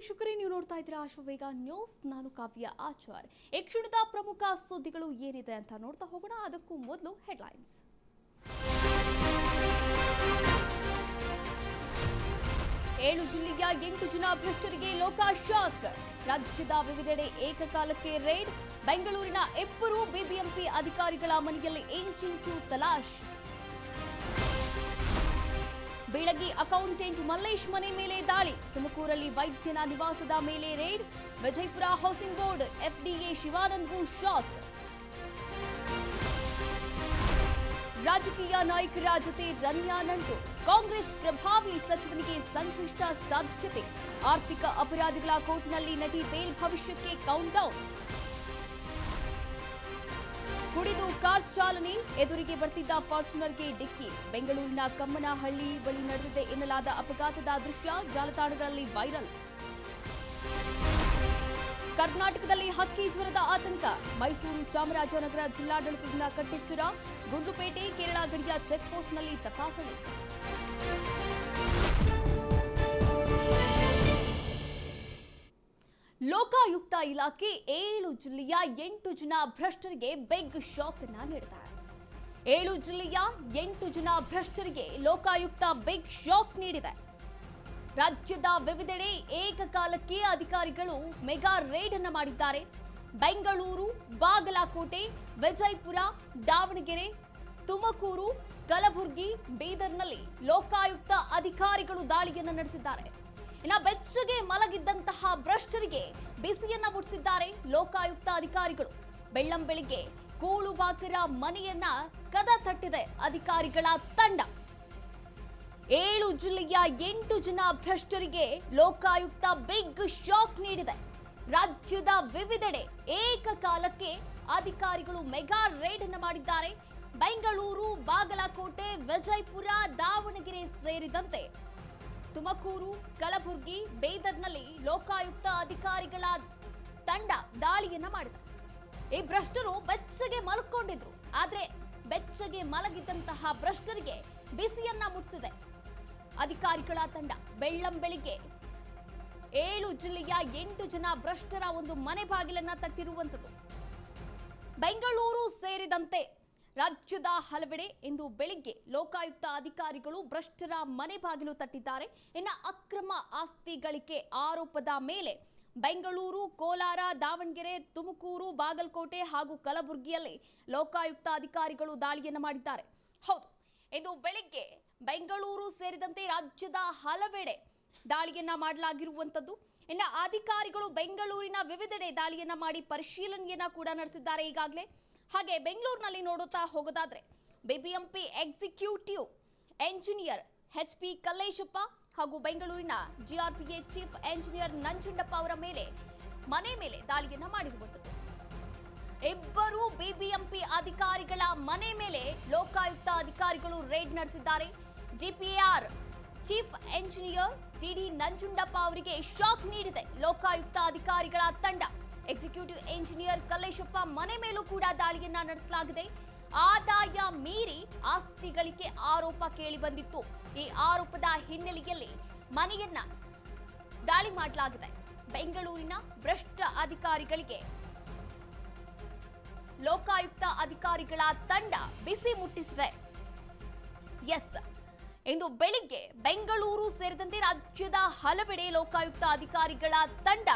ವೀಕ್ಷಕರೇ, ನೀವು ನೋಡ್ತಾ ಇದ್ದೀರಾ ಅಶ್ವವೇಗ ನ್ಯೂಸ್. ನಾನು ಕಾವ್ಯ ಆಚಾರ್. ಈ ಕ್ಷಣದ ಪ್ರಮುಖ ಸುದ್ದಿಗಳು ಏನಿದೆ ಅಂತ ನೋಡ್ತಾ ಹೋಗೋಣ. ಅದಕ್ಕೂ ಮೊದಲು ಹೆಡ್ಲೈನ್ಸ್. 7 ಜಿಲ್ಲೆಯ 8 ಜನ ಭ್ರಷ್ಟರಿಗೆ ಲೋಕ ಶಾಕ್. ರಾಜ್ಯದ ವಿವಿಧೆಡೆ ಏಕಕಾಲಕ್ಕೆ ರೇಡ್. ಬೆಂಗಳೂರಿನ 2 ಬಿಬಿಎಂಪಿ ಅಧಿಕಾರಿಗಳ ಮನೆಯಲ್ಲಿ ಇಂಚಿಂಚು ತಲಾಶ್. ಬೀಳಗಿ ಅಕೌಂಟೆಂಟ್ ಮಲ್ಲೇಶ್ ಮನೆ ಮೇಲೆ ದಾಳಿ. ತುಮಕೂರಲ್ಲಿ ವೈದ್ಯನ ನಿವಾಸದ ಮೇಲೆ raid. Vijayapura housing board FDA ಶಿವಾನಂದ್ಗೂ ಶಾಕ್. ರಾಜಕೀಯ ನಾಯಕರ ಜೊತೆ ರನ್ಯಾ ನಂಟು. ಕಾಂಗ್ರೆಸ್ ಪ್ರಭಾವಿ ಸಚಿವನಿಗೆ ಸಂಕಷ್ಟ ಸಾಧ್ಯತೆ. ಆರ್ಥಿಕ ಅಪರಾಧಿಗಳ ಕೋರ್ಟ್ನಲ್ಲಿ ನಟಿ ಬೇಲ್ ಭವಿಷ್ಯಕ್ಕೆ ಕೌಂಟ್ ಡೌನ್. ಕುಡಿದು ಕಾರ್ ಚಾಲನೆ, ಎದುರಿಗೆ ಬರ್ತಿದ್ದ ಫಾರ್ಚುನರ್ಗೆ ಡಿಕ್ಕಿ. ಬೆಂಗಳೂರಿನ ಕಮ್ಮನಹಳ್ಳಿ ಬಳಿ ನಡೆದಿದೆ ಎನ್ನಲಾದ ಅಪಘಾತದ ದೃಶ್ಯ ಜಾಲತಾಣಗಳಲ್ಲಿ ವೈರಲ್. ಕರ್ನಾಟಕದಲ್ಲಿ ಹಕ್ಕಿ ಜ್ವರದ ಆತಂಕ. ಮೈಸೂರು ಚಾಮರಾಜನಗರ ಜಿಲ್ಲಾಡಳಿತದಿಂದ ಕಟ್ಟೆಚ್ಚರ. ಗುಂಡ್ಲುಪೇಟೆ ಕೇರಳ ಗಡಿಯ ಚೆಕ್ಪೋಸ್ಟ್ನಲ್ಲಿ ತಪಾಸಣೆ. ಲೋಕಾಯುಕ್ತ ಇಲಾಖೆ 7 ಜಿಲ್ಲೆಯ 8 ಜನ ಭ್ರಷ್ಟರಿಗೆ ಬಿಗ್ ಶಾಕ್ ಅನ್ನ ನೀಡಿದ್ದಾರೆ. 7 ಜಿಲ್ಲೆಯ 8 ಜನ ಭ್ರಷ್ಟರಿಗೆ ಲೋಕಾಯುಕ್ತ ಬಿಗ್ ಶಾಕ್ ನೀಡಿದೆ. ರಾಜ್ಯದ ವಿವಿಧೆಡೆ ಏಕಕಾಲಕ್ಕೆ ಅಧಿಕಾರಿಗಳು ಮೆಗಾ ರೇಡ್ ಅನ್ನು ಮಾಡಿದ್ದಾರೆ. ಬೆಂಗಳೂರು, ಬಾಗಲಕೋಟೆ, ವಿಜಯಪುರ, ದಾವಣಗೆರೆ, ತುಮಕೂರು, ಕಲಬುರಗಿ, ಬೀದರ್ನಲ್ಲಿ ಲೋಕಾಯುಕ್ತ ಅಧಿಕಾರಿಗಳು ದಾಳಿಯನ್ನು ನಡೆಸಿದ್ದಾರೆ. ಇನ್ನು ಬೆಚ್ಚಗೆ ಮಲಗಿದ್ದಂತಹ ಭ್ರಷ್ಟರಿಗೆ ಬಿಸಿಯನ್ನ ಮುಟ್ಟಿಸಿದ್ದಾರೆ ಲೋಕಾಯುಕ್ತ ಅಧಿಕಾರಿಗಳು. ಬೆಳ್ಳಂಬೆಳಿಗ್ಗೆ ಕೂಳುಬಾಕರ ಮನೆಯನ್ನ ಕದ ತಟ್ಟಿದೆ ಅಧಿಕಾರಿಗಳ ತಂಡ. 7 ಜಿಲ್ಲೆಯ 8 ಜನ ಭ್ರಷ್ಟರಿಗೆ ಲೋಕಾಯುಕ್ತ ಬಿಗ್ ಶಾಕ್ ನೀಡಿದೆ. ರಾಜ್ಯದ ವಿವಿಧೆಡೆ ಏಕಕಾಲಕ್ಕೆ ಅಧಿಕಾರಿಗಳು ಮೆಗಾ ರೇಡ್ ಅನ್ನು ಮಾಡಿದ್ದಾರೆ. ಬೆಂಗಳೂರು, ಬಾಗಲಕೋಟೆ, ವಿಜಯಪುರ, ದಾವಣಗೆರೆ ಸೇರಿದಂತೆ ತುಮಕೂರು, ಕಲಬುರಗಿ, ಬೀದರ್ನಲ್ಲಿ ಲೋಕಾಯುಕ್ತ ಅಧಿಕಾರಿಗಳ ತಂಡ ದಾಳಿಯನ್ನ ಮಾಡಿದೆ. ಈ ಭ್ರಷ್ಟರು ಬೆಚ್ಚಗೆ ಮಲ್ಕೊಂಡಿದ್ರು. ಆದ್ರೆ ಬೆಚ್ಚಗೆ ಮಲಗಿದ್ದಂತಹ ಭ್ರಷ್ಟರಿಗೆ ಬಿಸಿಯನ್ನ ಮುಟ್ಟಿಸಿದೆ ಅಧಿಕಾರಿಗಳ ತಂಡ. ಬೆಳ್ಳಂಬೆಳಿಗ್ಗೆ 7 ಜಿಲ್ಲೆಯ 8 ಜನ ಭ್ರಷ್ಟರ ಒಂದು ಮನೆ ಬಾಗಿಲನ್ನ ತಟ್ಟಿರುವಂಥದ್ದು. ಬೆಂಗಳೂರು ಸೇರಿದಂತೆ ರಾಜ್ಯದ ಹಲವೆಡೆ ಇಂದು ಬೆಳಿಗ್ಗೆ ಲೋಕಾಯುಕ್ತ ಅಧಿಕಾರಿಗಳು ಭ್ರಷ್ಟರ ಮನೆ ಬಾಗಿಲು ತಟ್ಟಿದ್ದಾರೆ. ಇನ್ನು ಅಕ್ರಮ ಆಸ್ತಿ ಗಳಿಕೆ ಆರೋಪದ ಮೇಲೆ ಬೆಂಗಳೂರು, ಕೋಲಾರ, ದಾವಣಗೆರೆ, ತುಮಕೂರು, ಬಾಗಲಕೋಟೆ ಹಾಗೂ ಕಲಬುರಗಿಯಲ್ಲಿ ಲೋಕಾಯುಕ್ತ ಅಧಿಕಾರಿಗಳು ದಾಳಿಯನ್ನು ಮಾಡಿದ್ದಾರೆ. ಹೌದು, ಇಂದು ಬೆಳಿಗ್ಗೆ ಬೆಂಗಳೂರು ಸೇರಿದಂತೆ ರಾಜ್ಯದ ಹಲವೆಡೆ ದಾಳಿಯನ್ನ ಮಾಡಲಾಗಿರುವಂಥದ್ದು. ಇನ್ನು ಅಧಿಕಾರಿಗಳು ಬೆಂಗಳೂರಿನ ವಿವಿಧೆಡೆ ದಾಳಿಯನ್ನ ಮಾಡಿ ಪರಿಶೀಲನೆಯನ್ನ ಕೂಡ ನಡೆಸಿದ್ದಾರೆ ಈಗಾಗಲೇ. ಹಾಗೆ ಬೆಂಗಳೂರಿನಲ್ಲಿ ನೋಡುತ್ತಾ ಹೋಗೋದಾದ್ರೆ BBMP executive engineer HP Kalleshappa ಹಾಗೂ ಬೆಂಗಳೂರಿನ GRPA ಚೀಫ್ ಎಂಜಿನಿಯರ್ ನಂಜುಂಡಪ್ಪ ಅವರ ಮನೆ ಮೇಲೆ ದಾಳಿಯನ್ನ ಮಾಡಿರುವಂಥದ್ದು. 2 ಬಿಬಿಎಂಪಿ ಅಧಿಕಾರಿಗಳ ಮನೆ ಮೇಲೆ ಲೋಕಾಯುಕ್ತ ಅಧಿಕಾರಿಗಳು ರೇಡ್ ನಡೆಸಿದ್ದಾರೆ. GPAR chief engineer TD Nanjundappa ಅವರಿಗೆ ಶಾಕ್ ನೀಡಿದೆ ಲೋಕಾಯುಕ್ತ ಅಧಿಕಾರಿಗಳ ತಂಡ. ಎಕ್ಸಿಕ್ಯೂಟಿವ್ ಎಂಜಿನಿಯರ್ ಕಲ್ಲೇಶಪ್ಪ ಮನೆ ಮೇಲೂ ಕೂಡ ದಾಳಿಯನ್ನ ನಡೆಸಲಾಗಿದೆ. ಆದಾಯ ಮೀರಿ ಆಸ್ತಿ ಗಳಿಕೆ ಆರೋಪ ಕೇಳಿ ಬಂದಿತ್ತು. ಈ ಆರೋಪದ ಹಿನ್ನೆಲೆಯಲ್ಲಿ ಮನೆಯನ್ನ ದಾಳಿ ಮಾಡಲಾಗಿದೆ. ಬೆಂಗಳೂರಿನ ಭ್ರಷ್ಟ ಅಧಿಕಾರಿಗಳಿಗೆ ಲೋಕಾಯುಕ್ತ ಅಧಿಕಾರಿಗಳ ತಂಡ ಬಿಸಿ ಮುಟ್ಟಿಸಿದೆ. ಎಸ್, ಇಂದು ಬೆಳಿಗ್ಗೆ ಬೆಂಗಳೂರು ಸೇರಿದಂತೆ ರಾಜ್ಯದ ಹಲವೆಡೆ ಲೋಕಾಯುಕ್ತ ಅಧಿಕಾರಿಗಳ ತಂಡ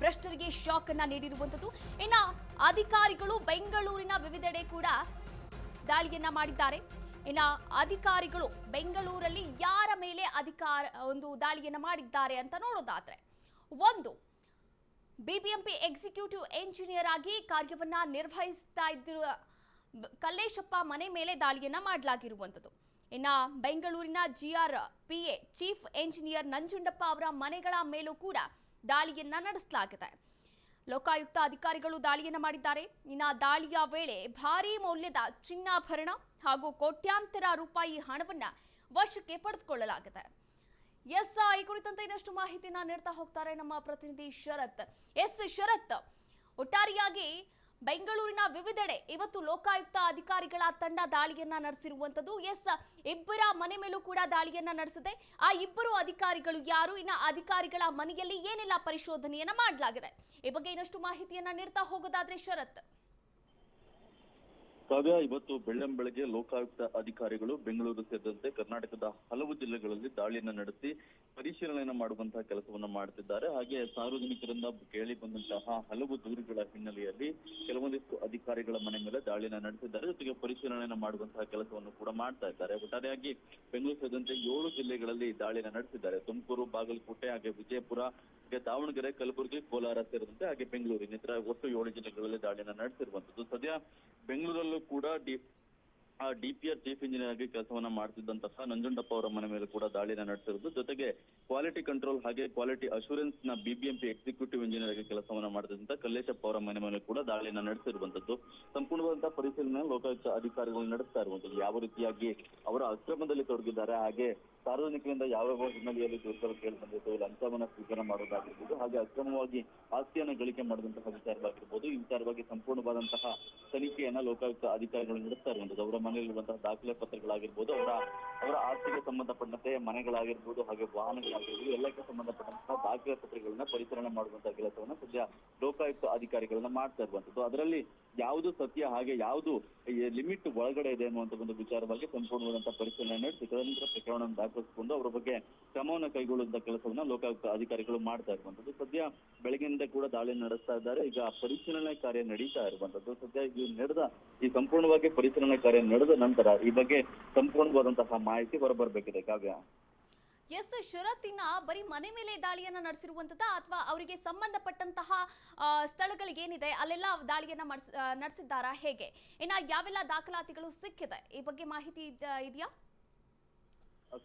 ಭ್ರಷ್ಟರಿಗೆ ಶಾಕ್ ಅನ್ನ ನೀಡಿರುವಂಥದ್ದು. ಇನ್ನು ಅಧಿಕಾರಿಗಳು ಬೆಂಗಳೂರಿನ ವಿವಿಧೆಡೆ ಕೂಡ ದಾಳಿಯನ್ನ ಮಾಡಿದ್ದಾರೆ. ಇನ್ನು ಅಧಿಕಾರಿಗಳು ಬೆಂಗಳೂರಲ್ಲಿ ಯಾರ ಮೇಲೆ ಒಂದು ದಾಳಿಯನ್ನ ಮಾಡಿದ್ದಾರೆ ಅಂತ ನೋಡೋದಾದ್ರೆ, ಒಂದು ಬಿಬಿಎಂಪಿ ಎಕ್ಸಿಕ್ಯೂಟಿವ್ ಎಂಜಿನಿಯರ್ ಆಗಿ ಕಾರ್ಯವನ್ನ ನಿರ್ವಹಿಸ್ತಾ ಇದ್ದ ಕಲ್ಲೇಶಪ್ಪ ಮನೆ ಮೇಲೆ ದಾಳಿಯನ್ನ ಮಾಡಲಾಗಿರುವಂಥದ್ದು. ಇನ್ನು ಬೆಂಗಳೂರಿನ GRPA ಚೀಫ್ ಎಂಜಿನಿಯರ್ ನಂಜುಂಡಪ್ಪ ಅವರ ಮನೆಗಳ ಮೇಲೂ ಕೂಡ ದಾಳಿಯನ್ನ ನಡೆಸಲಾಗಿದೆ. ಲೋಕಾಯುಕ್ತ ಅಧಿಕಾರಿಗಳು ದಾಳಿಯನ್ನ ಮಾಡಿದ್ದಾರೆ. ಇನ್ನು ದಾಳಿಯ ವೇಳೆ ಭಾರೀ ಮೌಲ್ಯದ ಚಿನ್ನಾಭರಣ ಹಾಗೂ ಕೋಟ್ಯಾಂತರ ರೂಪಾಯಿ ಹಣವನ್ನ ವಶಕ್ಕೆ ಪಡೆದುಕೊಳ್ಳಲಾಗಿದೆ. ಈ ಕುರಿತಂತೆ ಇನ್ನಷ್ಟು ಮಾಹಿತಿನ ನೀಡ್ತಾ ಹೋಗ್ತಾರೆ ನಮ್ಮ ಪ್ರತಿನಿಧಿ ಶರತ್. ಶರತ್, ಒಟ್ಟಾರೆಯಾಗಿ ಬೆಂಗಳೂರಿನ ವಿವಿಧೆಡೆ ಇವತ್ತು ಲೋಕಾಯುಕ್ತ ಅಧಿಕಾರಿಗಳ ತಂಡ ದಾಳಿಯನ್ನ ನಡೆಸಿರುವಂತದ್ದು. ಇಬ್ಬರ ಮನೆ ಮೇಲೂ ಕೂಡ ದಾಳಿಯನ್ನ ನಡೆಸಿದೆ. ಆ ಇಬ್ಬರು ಅಧಿಕಾರಿಗಳು ಯಾರು, ಇನ್ನ ಅಧಿಕಾರಿಗಳ ಮನೆಯಲ್ಲಿ ಏನೆಲ್ಲ ಪರಿಶೋಧನೆಯನ್ನ ಮಾಡಲಾಗಿದೆ, ಈ ಬಗ್ಗೆ ಇನ್ನಷ್ಟು ಮಾಹಿತಿಯನ್ನ ನೀಡ್ತಾ ಹೋಗೋದಾದ್ರೆ ಶರತ್. ಕಾವ್ಯ, ಇವತ್ತು ಬೆಳ್ಳಂಬೆಳಗ್ಗೆ ಲೋಕಾಯುಕ್ತ ಅಧಿಕಾರಿಗಳು ಬೆಂಗಳೂರು ಸೇರಿದಂತೆ ಕರ್ನಾಟಕದ ಹಲವು ಜಿಲ್ಲೆಗಳಲ್ಲಿ ದಾಳಿಯನ್ನು ನಡೆಸಿ ಪರಿಶೀಲನೆಯನ್ನು ಮಾಡುವಂತಹ ಕೆಲಸವನ್ನ ಮಾಡುತ್ತಿದ್ದಾರೆ. ಹಾಗೆ ಸಾರ್ವಜನಿಕರಿಂದ ಕೇಳಿ ಬಂದಂತಹ ಹಲವು ದೂರುಗಳ ಹಿನ್ನೆಲೆಯಲ್ಲಿ ಕೆಲವೊಂದಿಷ್ಟು ಅಧಿಕಾರಿಗಳ ಮನೆ ಮೇಲೆ ದಾಳಿಯನ್ನು ನಡೆಸಿದ್ದಾರೆ. ಜೊತೆಗೆ ಪರಿಶೀಲನೆಯನ್ನು ಮಾಡುವಂತಹ ಕೆಲಸವನ್ನು ಕೂಡ ಮಾಡ್ತಾ ಇದ್ದಾರೆ. ಒಟ್ಟಾರೆಯಾಗಿ ಬೆಂಗಳೂರು ಸೇರಿದಂತೆ 7 ಜಿಲ್ಲೆಗಳಲ್ಲಿ ದಾಳಿಯನ್ನು ನಡೆಸಿದ್ದಾರೆ. ತುಮಕೂರು, ಬಾಗಲಕೋಟೆ, ಹಾಗೆ ವಿಜಯಪುರ, ಹಾಗೆ ದಾವಣಗೆರೆ, ಕಲಬುರಗಿ, ಕೋಲಾರ ಸೇರಿದಂತೆ ಹಾಗೆ ಬೆಂಗಳೂರು ಇನ್ನಿತರ ಒಟ್ಟು 7 ಜಿಲ್ಲೆಗಳಲ್ಲಿ ದಾಳಿಯನ್ನು ನಡೆಸಿರುವಂತದ್ದು. ಸದ್ಯ ಬೆಂಗಳೂರಲ್ಲೂ ಕೂಡ ಡಿಪಿಆರ್ ಚೀಫ್ ಇಂಜಿನಿಯರ್ ಆಗಿ ಕೆಲಸವನ್ನ ಮಾಡ್ತಿದ್ದಂತಹ ನಂಜುಂಡಪ್ಪ ಅವರ ಮನೆ ಮೇಲೆ ಕೂಡ ದಾಳಿನ ನಡೆಸಿರುವುದು. ಜೊತೆಗೆ ಕ್ವಾಲಿಟಿ ಕಂಟ್ರೋಲ್ ಹಾಗೆ ಕ್ವಾಲಿಟಿ ಅಶೂರೆನ್ಸ್ ನ ಬಿಬಿಎಂಪಿ ಎಕ್ಸಿಕ್ಯೂಟಿವ್ ಇಂಜಿನಿಯರ್ ಆಗಿ ಕೆಲಸವನ್ನ ಮಾಡ್ತಿದ್ದಂತ ಕಲ್ಲೇಶಪ್ಪ ಅವರ ಮನೆ ಮೇಲೆ ಕೂಡ ದಾಳಿನ ನಡೆಸಿರುವಂತದ್ದು. ಸಂಪೂರ್ಣವಾದಂತಹ ಪರಿಶೀಲನೆ ಲೋಕಾಯುಕ್ತ ಅಧಿಕಾರಿಗಳು ನಡೆಸ್ತಾ ಇರುವಂತದ್ದು. ಯಾವ ರೀತಿಯಾಗಿ ಅವರ ಅಕ್ರಮದಲ್ಲಿ ತೊಡಗಿದ್ದಾರೆ, ಹಾಗೆ ಸಾರ್ವಜನಿಕರಿಂದ ಯಾವ ಹಿನ್ನೆಲೆಯಲ್ಲಿ ದೂರುಗಳು ಕೇಳಿ ಬಂದಿತ್ತು, ಲಂಚವನ್ನ ಸ್ವೀಕಾರ ಮಾಡೋದಾಗಿರ್ಬೋದು, ಹಾಗೆ ಅಕ್ರಮವಾಗಿ ಆಸ್ತಿಯನ್ನ ಗಳಿಕೆ ಮಾಡಿದಂತಹ ವಿಚಾರವಾಗಿರ್ಬೋದು, ಈ ವಿಚಾರವಾಗಿ ಸಂಪೂರ್ಣವಾದಂತಹ ತನಿಖೆಯನ್ನ ಲೋಕಾಯುಕ್ತ ಅಧಿಕಾರಿಗಳು ನಡೆಸ್ತಾ ಇರುವಂತದ್ದು. ಅವರ ಮನೆಯಲ್ಲಿರುವಂತಹ ದಾಖಲೆ ಪತ್ರಗಳಾಗಿರ್ಬೋದು, ಅವರ ಆಸ್ತಿಗೆ ಸಂಬಂಧಪಟ್ಟಂತೆ ಮನೆಗಳಾಗಿರ್ಬೋದು, ಹಾಗೆ ವಾಹನಗಳಾಗಿರ್ಬೋದು, ಎಲ್ಲಕ್ಕೆ ಸಂಬಂಧಪಟ್ಟಂತಹ ದಾಖಲೆ ಪತ್ರಗಳನ್ನ ಪರಿಶೀಲನೆ ಮಾಡುವಂತಹ ಕೆಲಸವನ್ನ ಸದ್ಯ ಲೋಕಾಯುಕ್ತ ಅಧಿಕಾರಿಗಳನ್ನ ಮಾಡ್ತಾ ಇರುವಂತದ್ದು. ಅದರಲ್ಲಿ ಯಾವುದು ಸತ್ಯ ಹಾಗೆ ಯಾವುದು ಲಿಮಿಟ್ ಒಳಗಡೆ ಇದೆ ಅನ್ನುವಂತ ಒಂದು ವಿಚಾರವಾಗಿ ಸಂಪೂರ್ಣವಾದಂತಹ ಪರಿಶೀಲನೆ ನಡೆಸಿ ತದನಂತರ ಪ್ರಕರಣವನ್ನು ದಾಖಲಿಸಿಕೊಂಡು ಅವರ ಬಗ್ಗೆ ಕ್ರಮವನ್ನು ಕೈಗೊಳ್ಳುವಂತಹ ಕೆಲಸವನ್ನ ಲೋಕಾಯುಕ್ತ ಅಧಿಕಾರಿಗಳು ಮಾಡ್ತಾ ಇರುವಂತದ್ದು. ಸದ್ಯ ಬೆಳಗ್ಗಿನಿಂದ ಕೂಡ ದಾಳಿ ನಡೆಸ್ತಾ ಇದ್ದಾರೆ. ಈಗ ಪರಿಶೀಲನೆ ಕಾರ್ಯ ನಡೀತಾ ಇರುವಂತದ್ದು. ಸದ್ಯ ಈ ಸಂಪೂರ್ಣವಾಗಿ ಪರಿಶೀಲನೆ ಕಾರ್ಯ ನಡೆದ ನಂತರ ಈ ಬಗ್ಗೆ ಸಂಪೂರ್ಣವಾದಂತಹ ಮಾಹಿತಿ ಹೊರಬರಬೇಕಿದೆ. ಕಾವ್ಯ, ಶರತ್ತಿನ ಬರೀ ಮನೆ ಮೇಲೆ ದಾಳಿಯನ್ನ ನಡೆಸಿರುವಂತದ ಅಥವಾ ಅವರಿಗೆ ಸಂಬಂಧಪಟ್ಟಂತಹ ಸ್ಥಳಗಳಿಗೇನಿದೆ ಅಲ್ಲೆಲ್ಲ ದಾಳಿಯನ್ನ ನಡೆಸಿದ್ದಾರಾ, ಹೇಗೆ, ಇನ್ನ ಯಾವೆಲ್ಲ ದಾಖಲಾತಿಗಳು ಸಿಕ್ಕಿದೆ, ಈ ಬಗ್ಗೆ ಮಾಹಿತಿ ಇದೆಯಾ?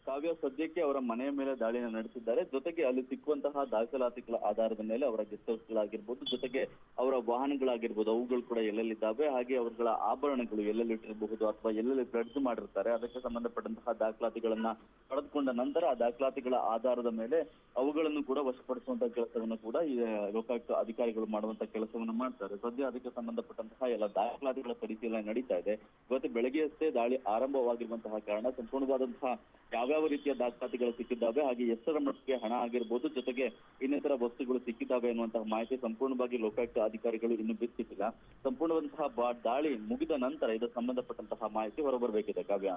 ಕಾವ್ಯ, ಸದ್ಯಕ್ಕೆ ಅವರ ಮನೆಯ ಮೇಲೆ ದಾಳಿನ ನಡೆಸಿದ್ದಾರೆ. ಜೊತೆಗೆ ಅಲ್ಲಿ ಸಿಕ್ಕುವಂತಹ ದಾಖಲಾತಿಗಳ ಆಧಾರದ ಮೇಲೆ ಅವರ ಗೆಸ್ಟ್ ಹೌಸ್ಗಳಾಗಿರ್ಬೋದು, ಜೊತೆಗೆ ಅವರ ವಾಹನಗಳಾಗಿರ್ಬೋದು, ಅವುಗಳು ಕೂಡ ಎಲ್ಲೆಲ್ಲಿದ್ದಾವೆ, ಹಾಗೆ ಅವರುಗಳ ಆಭರಣಗಳು ಎಲ್ಲೆಲ್ಲಿಟ್ಟಿರಬಹುದು ಅಥವಾ ಎಲ್ಲೆಲ್ಲಿ ಪ್ಲಡ್ಜ್ ಮಾಡಿರ್ತಾರೆ, ಅದಕ್ಕೆ ಸಂಬಂಧಪಟ್ಟಂತಹ ದಾಖಲಾತಿಗಳನ್ನ ಪಡೆದುಕೊಂಡ ನಂತರ ಆ ದಾಖಲಾತಿಗಳ ಆಧಾರದ ಮೇಲೆ ಅವುಗಳನ್ನು ಕೂಡ ವಶಪಡಿಸುವಂತಹ ಕೆಲಸವನ್ನು ಕೂಡ ಈ ಲೋಕಾಯುಕ್ತ ಅಧಿಕಾರಿಗಳು ಮಾಡುವಂತಹ ಕೆಲಸವನ್ನು ಮಾಡ್ತಾರೆ. ಸದ್ಯ ಅದಕ್ಕೆ ಸಂಬಂಧಪಟ್ಟಂತಹ ಎಲ್ಲ ದಾಖಲಾತಿಗಳ ಪರಿಶೀಲನೆ ನಡೀತಾ ಇದೆ. ಇವತ್ತು ಬೆಳಗ್ಗೆಯಷ್ಟೇ ದಾಳಿ ಆರಂಭವಾಗಿರುವಂತಹ ಕಾರಣ ಸಂಪೂರ್ಣವಾದಂತಹ ಯಾವ್ಯಾವ ರೀತಿಯ ದಾಖಲಾತಿಗಳು ಸಿಕ್ಕಿದ್ದಾವೆ, ಹಾಗೆ ಎಷ್ಟರ ಮಟ್ಟಿಗೆ ಹಣ ಆಗಿರ್ಬೋದು, ಜೊತೆಗೆ ಇನ್ನಿತರ ವಸ್ತುಗಳು ಸಿಕ್ಕಿದ್ದಾವೆ ಅನ್ನುವಂತಹ ಮಾಹಿತಿ ಸಂಪೂರ್ಣವಾಗಿ ಲೋಕಾಯುಕ್ತ ಅಧಿಕಾರಿಗಳು ಇನ್ನು ಬಿಚ್ಚಿಟ್ಟಿಲ್ಲ. ಸಂಪೂರ್ಣವಂತಹ ದಾಳಿ ಮುಗಿದ ನಂತರ ಇದಕ್ಕೆ ಸಂಬಂಧಪಟ್ಟಂತಹ ಮಾಹಿತಿ ಹೊರಬರಬೇಕಿದೆ. ಕಾವ್ಯ,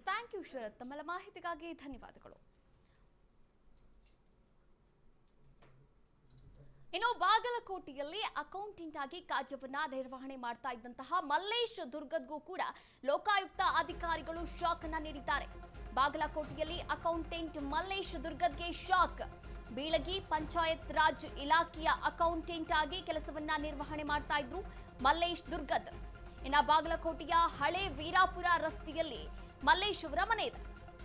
ಥ್ಯಾಂಕ್ ಯು ಶರತ್, ತಮ್ಮೆಲ್ಲ ಮಾಹಿತಿಗಾಗಿ ಧನ್ಯವಾದಗಳು. ಇನ್ನು ಬಾಗಲಕೋಟೆಯಲ್ಲಿ ಅಕೌಂಟೆಂಟ್ ಆಗಿ ಕಾರ್ಯವನ್ನ ನಿರ್ವಹಣೆ ಮಾಡ್ತಾ ಇದ್ದಂತಹ ಮಲ್ಲೇಶ್ ದುರ್ಗದ್ಗೂ ಕೂಡ ಲೋಕಾಯುಕ್ತ ಅಧಿಕಾರಿಗಳು ಶಾಕ್ ಅನ್ನ ನೀಡಿದ್ದಾರೆ. ಬಾಗಲಕೋಟೆಯಲ್ಲಿ ಅಕೌಂಟೆಂಟ್ ಮಲ್ಲೇಶ್ ದುರ್ಗದ್ಗೆ ಶಾಕ್. ಬೀಳಗಿ ಪಂಚಾಯತ್ ರಾಜ್ ಇಲಾಖೆಯ ಅಕೌಂಟೆಂಟ್ ಆಗಿ ಕೆಲಸವನ್ನ ನಿರ್ವಹಣೆ ಮಾಡ್ತಾ ಇದ್ರು ಮಲ್ಲೇಶ್ ದುರ್ಗದ್. ಇನ್ನು ಬಾಗಲಕೋಟೆಯ ಹಳೆ ವೀರಾಪುರ ರಸ್ತೆಯಲ್ಲಿ ಮಲ್ಲೇಶ್ ಅವರ ಮನೆ ಇದೆ.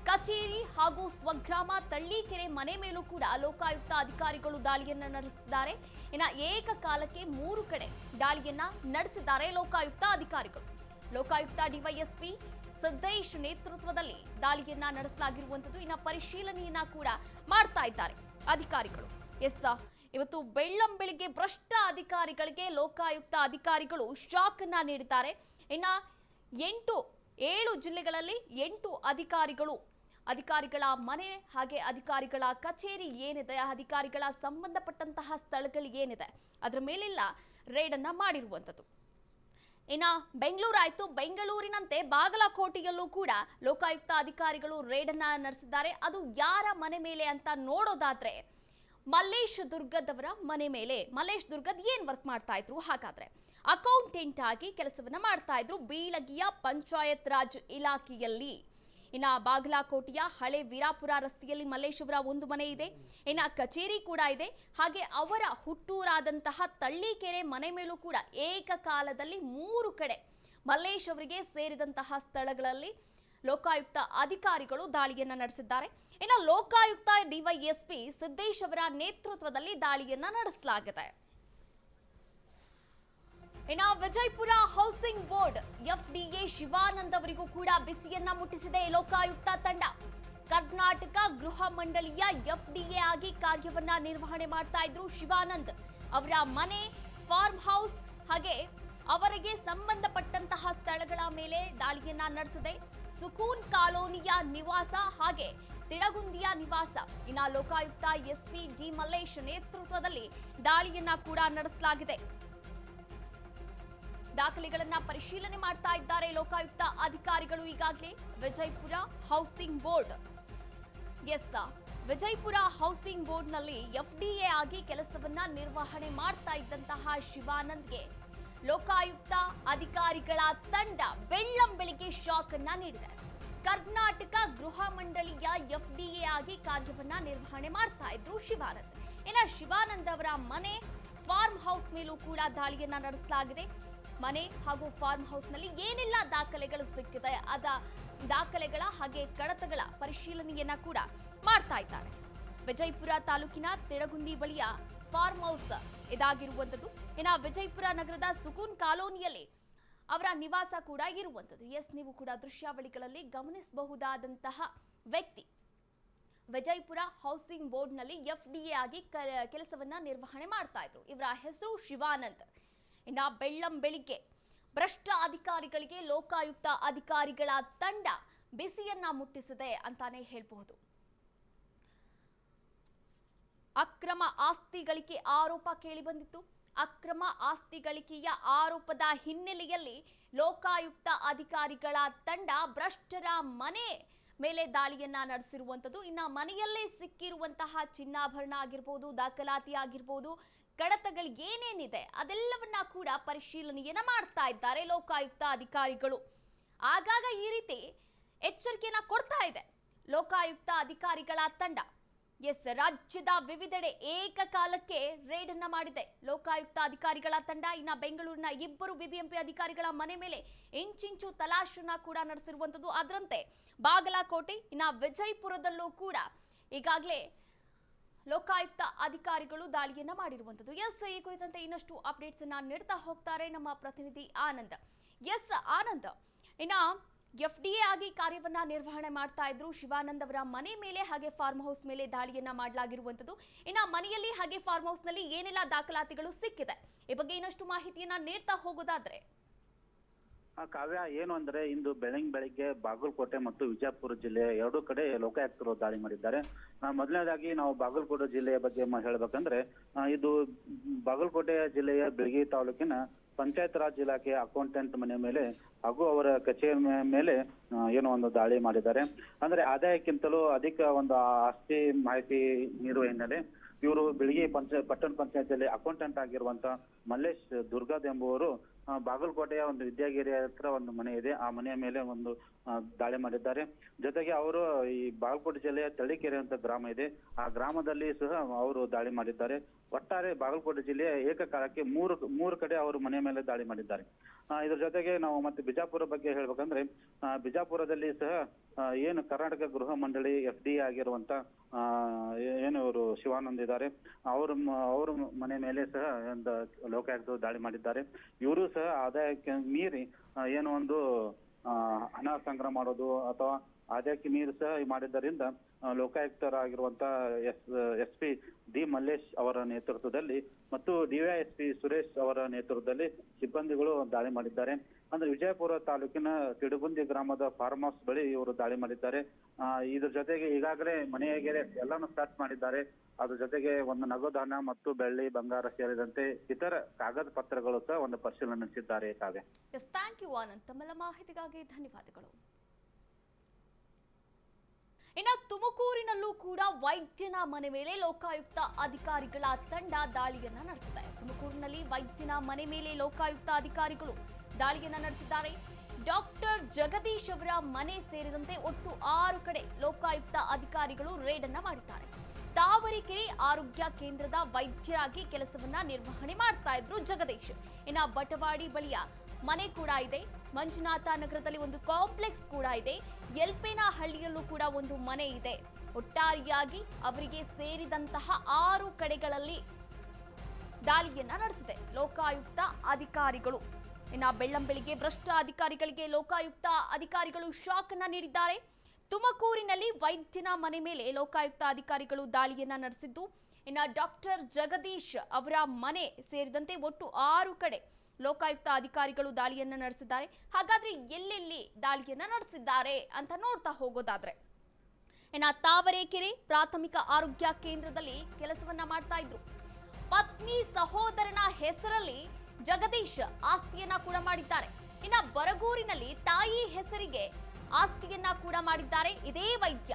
ಕಚೇರಿ ಹಾಗೂ ಸ್ವಗ್ರಾಮ ತಳ್ಳಿಕೆರೆ ಮನೆ ಮೇಲೂ ಕೂಡ ಲೋಕಾಯುಕ್ತ ಅಧಿಕಾರಿಗಳು ದಾಳಿಯನ್ನ ನಡೆಸಿದ್ದಾರೆ. ಇನ್ನು ಏಕಕಾಲಕ್ಕೆ 3 ಕಡೆ ದಾಳಿಯನ್ನ ನಡೆಸಿದ್ದಾರೆ ಲೋಕಾಯುಕ್ತ ಅಧಿಕಾರಿಗಳು. ಲೋಕಾಯುಕ್ತ ಡಿವೈಎಸ್ಪಿ ಸಿದ್ದೇಶ್ ನೇತೃತ್ವದಲ್ಲಿ ದಾಳಿಯನ್ನ ನಡೆಸಲಾಗಿರುವಂತದ್ದು. ಇನ್ನು ಪರಿಶೀಲನೆಯನ್ನ ಕೂಡ ಮಾಡ್ತಾ ಇದ್ದಾರೆ ಅಧಿಕಾರಿಗಳು. ಇವತ್ತು ಬೆಳ್ಳಂಬೆಳಿಗ್ಗೆ ಭ್ರಷ್ಟ ಅಧಿಕಾರಿಗಳಿಗೆ ಲೋಕಾಯುಕ್ತ ಅಧಿಕಾರಿಗಳು ಶಾಕ್ ಅನ್ನ ನೀಡಿದ್ದಾರೆ. ಇನ್ನ 7 ಜಿಲ್ಲೆಗಳಲ್ಲಿ 8 ಅಧಿಕಾರಿಗಳ ಮನೆ ಹಾಗೆ ಅಧಿಕಾರಿಗಳ ಕಚೇರಿ ಏನಿದೆ, ಅಧಿಕಾರಿಗಳ ಸಂಬಂಧಪಟ್ಟಂತಹ ಸ್ಥಳಗಳು ಏನಿದೆ ಅದರ ಮೇಲೆಲ್ಲ ರೇಡ್ ಅನ್ನ ಮಾಡಿರುವಂತದ್ದು. ಇನ್ನ ಬೆಂಗಳೂರಾಯ್ತು, ಬೆಂಗಳೂರಿನಂತೆ ಬಾಗಲಕೋಟೆಯಲ್ಲೂ ಕೂಡ ಲೋಕಾಯುಕ್ತ ಅಧಿಕಾರಿಗಳು ರೇಡ್ ಅನ್ನ ನಡೆಸಿದ್ದಾರೆ. ಅದು ಯಾರ ಮನೆ ಮೇಲೆ ಅಂತ ನೋಡೋದಾದ್ರೆ ಮಲ್ಲೇಶ್ ದುರ್ಗದ್ ಅವರ ಮನೆ ಮೇಲೆ. ಮಲ್ಲೇಶ್ ದುರ್ಗದ್ ಏನ್ ವರ್ಕ್ ಮಾಡ್ತಾ ಇದ್ರು ಹಾಗಾದ್ರೆ? ಅಕೌಂಟೆಂಟ್ ಆಗಿ ಕೆಲಸವನ್ನ ಮಾಡ್ತಾ ಇದ್ರು ಬೀಳಗಿಯ ಪಂಚಾಯತ್ ರಾಜ್ ಇಲಾಖೆಯಲ್ಲಿ. ಇನ್ನ ಬಾಗಲಕೋಟೆಯ ಹಳೆ ವೀರಾಪುರ ರಸ್ತೆಯಲ್ಲಿ ಮಲ್ಲೇಶ್ ಅವರ ಒಂದು ಮನೆ ಇದೆ, ಇನ್ನ ಕಚೇರಿ ಕೂಡ ಇದೆ, ಹಾಗೆ ಅವರ ಹುಟ್ಟೂರಾದಂತಹ ತಳ್ಳಿಕೆರೆ ಮನೆ ಮೇಲೂ ಕೂಡ ಏಕಕಾಲದಲ್ಲಿ 3 ಕಡೆ ಮಲ್ಲೇಶ್ ಅವರಿಗೆ ಸೇರಿದಂತಹ ಸ್ಥಳಗಳಲ್ಲಿ ಲೋಕಾಯುಕ್ತ ಅಧಿಕಾರಿಗಳು ದಾಳಿಯನ್ನ ನಡೆಸಿದ್ದಾರೆ. ಇನ್ನು ಲೋಕಾಯುಕ್ತ ಡಿವೈಎಸ್ಪಿ ಸಿದ್ದೇಶ್ ಅವರ ನೇತೃತ್ವದಲ್ಲಿ ದಾಳಿಯನ್ನ ನಡೆಸಲಾಗಿದೆ. ಇನ್ನು Vijayapura housing board FDA Shivanand ಅವರಿಗೂ ಕೂಡ ಬಿಸಿಯನ್ನ ಮುಟ್ಟಿಸಿದೆ ಲೋಕಾಯುಕ್ತ ತಂಡ. ಕರ್ನಾಟಕ ಗೃಹ ಮಂಡಳಿಯ ಎಫ್ಡಿಎ ಆಗಿ ಕಾರ್ಯವನ್ನ ನಿರ್ವಹಣೆ ಮಾಡ್ತಾ ಇದ್ರು ಶಿವಾನಂದ್. ಅವರ ಮನೆ, ಫಾರ್ಮ್ ಹೌಸ್ ಹಾಗೆ ಅವರಿಗೆ ಸಂಬಂಧಪಟ್ಟಂತಹ ಸ್ಥಳಗಳ ಮೇಲೆ ದಾಳಿಯನ್ನ ನಡೆಸಿದೆ. ಸುಕೂನ್ ಕಾಲೋನಿಯ ನಿವಾಸ ಹಾಗೆ ತಿಳಗುಂದಿಯ ನಿವಾಸ. ಇನ್ನ ಲೋಕಾಯುಕ್ತ ಎಸ್ಪಿ ಡಿ ಮಲ್ಲೇಶ್ ನೇತೃತ್ವದಲ್ಲಿ ದಾಳಿಯನ್ನ ಕೂಡ ನಡೆಸಲಾಗಿದೆ. ದಾಖಲೆಗಳನ್ನ ಪರಿಶೀಲನೆ ಮಾಡ್ತಾ ಇದ್ದಾರೆ ಲೋಕಾಯುಕ್ತ ಅಧಿಕಾರಿಗಳು. ಈಗಾಗಲೇ Vijayapura housing board Vijayapura housing ಬೋರ್ಡ್ನಲ್ಲಿ ಎಫ್ಡಿಎ ಆಗಿ ಕೆಲಸವನ್ನ ನಿರ್ವಹಣೆ ಮಾಡ್ತಾ ಇದ್ದಂತಹ ಶಿವಾನಂದ್ಗೆ ಲೋಕಾಯುಕ್ತ ಅಧಿಕಾರಿಗಳ ತಂಡ ಬೆಳ್ಳಂಬೆಳಿಗ್ಗೆ ಶಾಕ್ ಅನ್ನ ನೀಡಿದೆ. ಕರ್ನಾಟಕ ಗೃಹ ಮಂಡಳಿಯ ಎಫ್ಡಿಎ ಆಗಿ ಕಾರ್ಯವನ್ನ ನಿರ್ವಹಣೆ ಮಾಡ್ತಾ ಇದ್ರು ಶಿವಾನಂದ್. ಇನ್ನು ಶಿವಾನಂದ್ ಅವರ ಮನೆ, ಫಾರ್ಮ್ ಹೌಸ್ ಮೇಲೂ ಕೂಡ ದಾಳಿಯನ್ನ ನಡೆಸಲಾಗಿದೆ. ಮನೆ ಹಾಗೂ ಫಾರ್ಮ್ ಹೌಸ್ನಲ್ಲಿ ಏನೆಲ್ಲ ದಾಖಲೆಗಳು ಸಿಕ್ಕಿದೆ ಅದ ದಾಖಲೆಗಳ ಹಾಗೆ ಕಡತಗಳ ಪರಿಶೀಲನೆಯನ್ನ ಕೂಡ ಮಾಡ್ತಾ ಇದ್ದಾರೆ. ವಿಜಯಪುರ ತಾಲೂಕಿನ ತಿಳಗುಂದಿ ಬಳಿಯ ಫಾರ್ಮ್ ಹೌಸ್ ಇದಾಗಿರುವಂಥದ್ದು. ಇನ್ನು ವಿಜಯಪುರ ನಗರದ ಸುಕೂನ್ ಕಾಲೋನಿಯಲ್ಲಿ ಅವರ ನಿವಾಸ ಕೂಡ ಇರುವಂಥದ್ದು. ನೀವು ಕೂಡ ದೃಶ್ಯಾವಳಿಗಳಲ್ಲಿ ಗಮನಿಸಬಹುದಾದಂತಹ ವ್ಯಕ್ತಿ ವಿಜಯಪುರ ಹೌಸಿಂಗ್ ಬೋರ್ಡ್ನಲ್ಲಿ ಎಫ್ಡಿಎ ಆಗಿ ಕೆಲಸವನ್ನ ನಿರ್ವಹಣೆ ಮಾಡ್ತಾ ಇದ್ರು. ಇವರ ಹೆಸರು ಶಿವಾನಂದ್. ಇನ್ನ ಬೆಳ್ಳಂಬೆಳಿಗ್ಗೆ ಭ್ರಷ್ಟ ಅಧಿಕಾರಿಗಳಿಗೆ ಲೋಕಾಯುಕ್ತ ಅಧಿಕಾರಿಗಳ ತಂಡ ಬಿಸಿಯನ್ನ ಮುಟ್ಟಿಸಿದೆ ಅಂತಾನೆ ಹೇಳಬಹುದು. ಅಕ್ರಮ ಆಸ್ತಿ ಗಳಿಕೆ ಆರೋಪ ಕೇಳಿಬಂದಿತ್ತು. ಅಕ್ರಮ ಆಸ್ತಿ ಗಳಿಕೆಯ ಆರೋಪದ ಹಿನ್ನೆಲೆಯಲ್ಲಿ ಲೋಕಾಯುಕ್ತ ಅಧಿಕಾರಿಗಳ ತಂಡ ಭ್ರಷ್ಟರ ಮನೆ ಮೇಲೆ ದಾಳಿಯನ್ನ ನಡೆಸಿರುವಂಥದ್ದು. ಇನ್ನು ಮನೆಯಲ್ಲೇ ಸಿಕ್ಕಿರುವಂತಹ ಚಿನ್ನಾಭರಣ ಆಗಿರ್ಬೋದು, ದಾಖಲಾತಿ ಆಗಿರ್ಬೋದು, ಕಡತಗಳು ಏನೇನಿದೆ ಅದೆಲ್ಲವನ್ನ ಕೂಡ ಪರಿಶೀಲನೆಯನ್ನ ಮಾಡ್ತಾ ಇದ್ದಾರೆ ಲೋಕಾಯುಕ್ತ ಅಧಿಕಾರಿಗಳು. ಆಗಾಗ ಈ ರೀತಿ ಎಚ್ಚರಿಕೆಯನ್ನ ಕೊಡ್ತಾ ಇದೆ ಲೋಕಾಯುಕ್ತ ಅಧಿಕಾರಿಗಳ ತಂಡ. ರಾಜ್ಯದ ವಿವಿಧೆಡೆ ಏಕಕಾಲಕ್ಕೆ ರೇಡ್ ಅನ್ನ ಮಾಡಿದೆ ಲೋಕಾಯುಕ್ತ ಅಧಿಕಾರಿಗಳ ತಂಡ. ಇನ್ನ ಬೆಂಗಳೂರಿನ 2 ಬಿಬಿಎಂಪಿ ಅಧಿಕಾರಿಗಳ ಮನೆ ಮೇಲೆ ಇಂಚಿಂಚು ತಲಾಶನ್ನ ಕೂಡ ನಡೆಸಿರುವಂತದ್ದು. ಅದರಂತೆ ಬಾಗಲಕೋಟೆ, ಇನ್ನ ವಿಜಯಪುರದಲ್ಲೂ ಕೂಡ ಈಗಾಗಲೇ ಲೋಕಾಯುಕ್ತ ಅಧಿಕಾರಿಗಳು ದಾಳಿಯನ್ನ ಮಾಡಿರುವಂತದ್ದು. ಈ ಕುರಿತಂತೆ ಇನ್ನಷ್ಟು ಅಪ್ಡೇಟ್ಸ್ ಅನ್ನ ನೀಡ್ತಾ ಹೋಗ್ತಾರೆ ನಮ್ಮ ಪ್ರತಿನಿಧಿ ಆನಂದ್. ಆನಂದ್, ಇನ್ನ ಎಫ್ಡಿಎ ಆಗಿ ಕಾರ್ಯವನ್ನ ನಿರ್ವಹಣೆ ಮಾಡ್ತಾ ಇದ್ರು ಶಿವಾನಂದ್ ಅವರ ಮನೆ ಮೇಲೆ ಹಾಗೆ ಫಾರ್ಮ್ ಹೌಸ್ ಮೇಲೆ ದಾಳಿಯನ್ನ ಮಾಡಲಾಗಿರುವಂತದ್ದು. ಇನ್ನ ಮನೆಯಲ್ಲಿ ಹಾಗೆ ಫಾರ್ಮ್ ಹೌಸ್ ನಲ್ಲಿ ಏನೆಲ್ಲ ದಾಖಲಾತಿಗಳು ಸಿಕ್ಕಿದೆ ಈ ಬಗ್ಗೆ ಇನ್ನಷ್ಟು ಮಾಹಿತಿಯನ್ನ ನೀಡ್ತಾ ಹೋಗೋದಾದ್ರೆ ಕಾವ್ಯ, ಏನು ಅಂದ್ರೆ ಇಂದು ಬೆಳಗ್ಗೆ ಬಾಗಲಕೋಟೆ ಮತ್ತು ವಿಜಯಪುರ ಜಿಲ್ಲೆ 2 ಕಡೆ ಲೋಕಾಯುಕ್ತರು ದಾಳಿ ಮಾಡಿದ್ದಾರೆ. ಮೊದಲನೇದಾಗಿ ನಾವು ಬಾಗಲಕೋಟೆ ಜಿಲ್ಲೆಯ ಬಗ್ಗೆ ಹೇಳ್ಬೇಕಂದ್ರೆ ಇದು ಬಾಗಲಕೋಟೆ ಜಿಲ್ಲೆಯ ಬೆಳಗಿ ತಾಲೂಕಿನ ಪಂಚಾಯತ್ ರಾಜ್ ಇಲಾಖೆಯ ಅಕೌಂಟೆಂಟ್ ಮನೆ ಮೇಲೆ ಹಾಗೂ ಅವರ ಕಚೇರಿ ಮೇಲೆ ಏನೋ ಒಂದು ದಾಳಿ ಮಾಡಿದ್ದಾರೆ. ಅಂದ್ರೆ ಆದಾಯಕ್ಕಿಂತಲೂ ಅಧಿಕ ಒಂದು ಆಸ್ತಿ ಮಾಹಿತಿ ನೀಡುವ ಹಿನ್ನೆಲೆ ಇವರು ಬೆಳಗಿ ಪಟ್ಟಣ ಪಂಚಾಯತಿಯಲ್ಲಿ ಅಕೌಂಟೆಂಟ್ ಆಗಿರುವಂತ ಮಲ್ಲೇಶ್ ದುರ್ಗಾದ್ ಎಂಬುವರು ಬಾಗಲಕೋಟೆಯ ಒಂದು ವಿದ್ಯಾಗಿರಿ ಹತ್ರ ಒಂದು ಮನೆ ಇದೆ, ಆ ಮನೆಯ ಮೇಲೆ ಒಂದು ದಾಳಿ ಮಾಡಿದ್ದಾರೆ. ಜೊತೆಗೆ ಅವರು ಈ ಬಾಗಲಕೋಟೆ ಜಿಲ್ಲೆಯ ತಳಿಕೆರೆ ಅಂತ ಗ್ರಾಮ ಇದೆ, ಆ ಗ್ರಾಮದಲ್ಲಿ ಸಹ ಅವರು ದಾಳಿ ಮಾಡಿದ್ದಾರೆ. ಒಟ್ಟಾರೆ ಬಾಗಲಕೋಟೆ ಜಿಲ್ಲೆಯ ಏಕಕಾಲಕ್ಕೆ ಮೂರು ಕಡೆ ಅವರು ಮನೆ ಮೇಲೆ ದಾಳಿ ಮಾಡಿದ್ದಾರೆ. ಇದ್ರ ಜೊತೆಗೆ ನಾವು ಮತ್ತೆ ಬಿಜಾಪುರ ಬಗ್ಗೆ ಹೇಳ್ಬೇಕಂದ್ರೆ ಬಿಜಾಪುರದಲ್ಲಿ ಸಹ ಏನು ಕರ್ನಾಟಕ ಗೃಹ ಮಂಡಳಿ ಎಫ್ಡಿ ಆಗಿರುವಂತ ಏನು ಇವರು ಶಿವಾನಂದ್ ಇದ್ದಾರೆ, ಅವ್ರ ಮನೆ ಮೇಲೆ ಸಹ ಒಂದು ಲೋಕಾಯುಕ್ತರು ದಾಳಿ ಮಾಡಿದ್ದಾರೆ. ಇವರು ಸಹ ಆದಾಯಕ್ಕೆ ಮೀರಿ ಏನು ಒಂದು ಹಣ ಸಂಗ್ರಹ ಮಾಡೋದು ಅಥವಾ ಆದಾಯಕ್ಕೆ ಮೀರಿ ಸಹ ಮಾಡಿದ್ದರಿಂದ ಲೋಕಾಯುಕ್ತರಾಗಿರುವಂತ ಎಸ್ಪಿ ಡಿ ಮಲ್ಲೇಶ್ ಅವರ ನೇತೃತ್ವದಲ್ಲಿ ಮತ್ತು ಡಿವೈಎಸ್ಪಿ ಸುರೇಶ್ ಅವರ ನೇತೃತ್ವದಲ್ಲಿ ಸಿಬ್ಬಂದಿಗಳು ದಾಳಿ ಮಾಡಿದ್ದಾರೆ. ಅಂದ್ರೆ ವಿಜಯಪುರ ತಾಲೂಕಿನ ತಿಡುಗುಂದಿ ಗ್ರಾಮದ ಫಾರ್ಮ್ ಹೌಸ್ ಬಳಿ ಇವರು ದಾಳಿ ಮಾಡಿದ್ದಾರೆ. ಇದ್ರ ಜೊತೆಗೆ ಈಗಾಗಲೇ ಮನೆಗೆ ಎಲ್ಲಾನು ಸರ್ಚ್ ಮಾಡಿದ್ದಾರೆ. ಅದ್ರ ಜೊತೆಗೆ ಒಂದು ನಗದು ಹಣ ಮತ್ತು ಬೆಳ್ಳಿ, ಬಂಗಾರ ಸೇರಿದಂತೆ ಇತರ ಕಾಗದ ಪತ್ರಗಳು ಸಹ ಒಂದು ಪರಿಶೀಲನೆ ನಡೆಸಿದ್ದಾರೆ. ಕಾವ್ಯ, ಥ್ಯಾಂಕ್ ಯು ಆನಂದ್, ತಮ್ಮೆಲ್ಲ ಮಾಹಿತಿಗಾಗಿ ಧನ್ಯವಾದಗಳು. ಇನ್ನು ತುಮಕೂರಿನಲ್ಲೂ ಕೂಡ ವೈದ್ಯನ ಮನೆ ಮೇಲೆ ಲೋಕಾಯುಕ್ತ ಅಧಿಕಾರಿಗಳ ತಂಡ ದಾಳಿಯನ್ನ ನಡೆಸಿದೆ. ತುಮಕೂರಿನಲ್ಲಿ ವೈದ್ಯನ ಮನೆ ಮೇಲೆ ಲೋಕಾಯುಕ್ತ ಅಧಿಕಾರಿಗಳು ದಾಳಿಯನ್ನ ನಡೆಸಿದ್ದಾರೆ. ಡಾಕ್ಟರ್ ಜಗದೀಶ್ ಅವರ ಮನೆ ಸೇರಿದಂತೆ ಒಟ್ಟು 6 ಕಡೆ ಲೋಕಾಯುಕ್ತ ಅಧಿಕಾರಿಗಳು ರೇಡ್ ಅನ್ನ ಮಾಡಿದ್ದಾರೆ. ತಾವರೆಕೆರೆ ಆರೋಗ್ಯ ಕೇಂದ್ರದ ವೈದ್ಯರಾಗಿ ಕೆಲಸವನ್ನ ನಿರ್ವಹಣೆ ಮಾಡ್ತಾ ಇದ್ರು ಜಗದೀಶ್. ಇನ್ನು ಬಟವಾಡಿ ಬಳಿಯ ಮನೆ ಕೂಡ ಇದೆ. ಮಂಜುನಾಥ ನಗರದಲ್ಲಿ ಒಂದು ಕಾಂಪ್ಲೆಕ್ಸ್ ಕೂಡ ಇದೆ. ಯಲ್ಪೇನಹಳ್ಳಿಯಲ್ಲೂ ಕೂಡ ಒಂದು ಮನೆ ಇದೆ. ಒಟ್ಟಾರೆಯಾಗಿ ಅವರಿಗೆ ಸೇರಿದಂತಹ 6 ಕಡೆಗಳಲ್ಲಿ ದಾಳಿಯನ್ನ ನಡೆಸಿದೆ ಲೋಕಾಯುಕ್ತ ಅಧಿಕಾರಿಗಳು. ಇನ್ನು ಬೆಳ್ಳಂಬೆಳಿಗ್ಗೆ ಭ್ರಷ್ಟ ಅಧಿಕಾರಿಗಳಿಗೆ ಲೋಕಾಯುಕ್ತ ಅಧಿಕಾರಿಗಳು ಶಾಕ್ ಅನ್ನ ನೀಡಿದ್ದಾರೆ. ತುಮಕೂರಿನಲ್ಲಿ ವೈದ್ಯನ ಮನೆ ಮೇಲೆ ಲೋಕಾಯುಕ್ತ ಅಧಿಕಾರಿಗಳು ದಾಳಿಯನ್ನ ನಡೆಸಿದ್ದು, ಇನ್ನು ಡಾಕ್ಟರ್ ಜಗದೀಶ್ ಅವರ ಮನೆ ಸೇರಿದಂತೆ ಒಟ್ಟು 6 ಕಡೆ ಲೋಕಾಯುಕ್ತ ಅಧಿಕಾರಿಗಳು ದಾಳಿಯನ್ನ ನಡೆಸಿದ್ದಾರೆ. ಹಾಗಾದ್ರೆ ಎಲ್ಲೆಲ್ಲಿ ದಾಳಿಯನ್ನ ನಡೆಸಿದ್ದಾರೆ ಅಂತ ನೋಡ್ತಾ ಹೋಗೋದಾದ್ರೆ, ತಾವರೆಕೆರೆ ಪ್ರಾಥಮಿಕ ಆರೋಗ್ಯ ಕೇಂದ್ರದಲ್ಲಿ ಕೆಲಸವನ್ನ ಮಾಡ್ತಾ ಇದ್ರು. ಪತ್ನಿ ಸಹೋದರನ ಹೆಸರಲ್ಲಿ ಜಗದೀಶ್ ಆಸ್ತಿಯನ್ನ ಕೂಡ ಮಾಡಿದ್ದಾರೆ. ಬರಗೂರಿನಲ್ಲಿ ತಾಯಿ ಹೆಸರಿಗೆ ಆಸ್ತಿಯನ್ನ ಕೂಡ ಮಾಡಿದ್ದಾರೆ ಇದೇ ವೈದ್ಯ.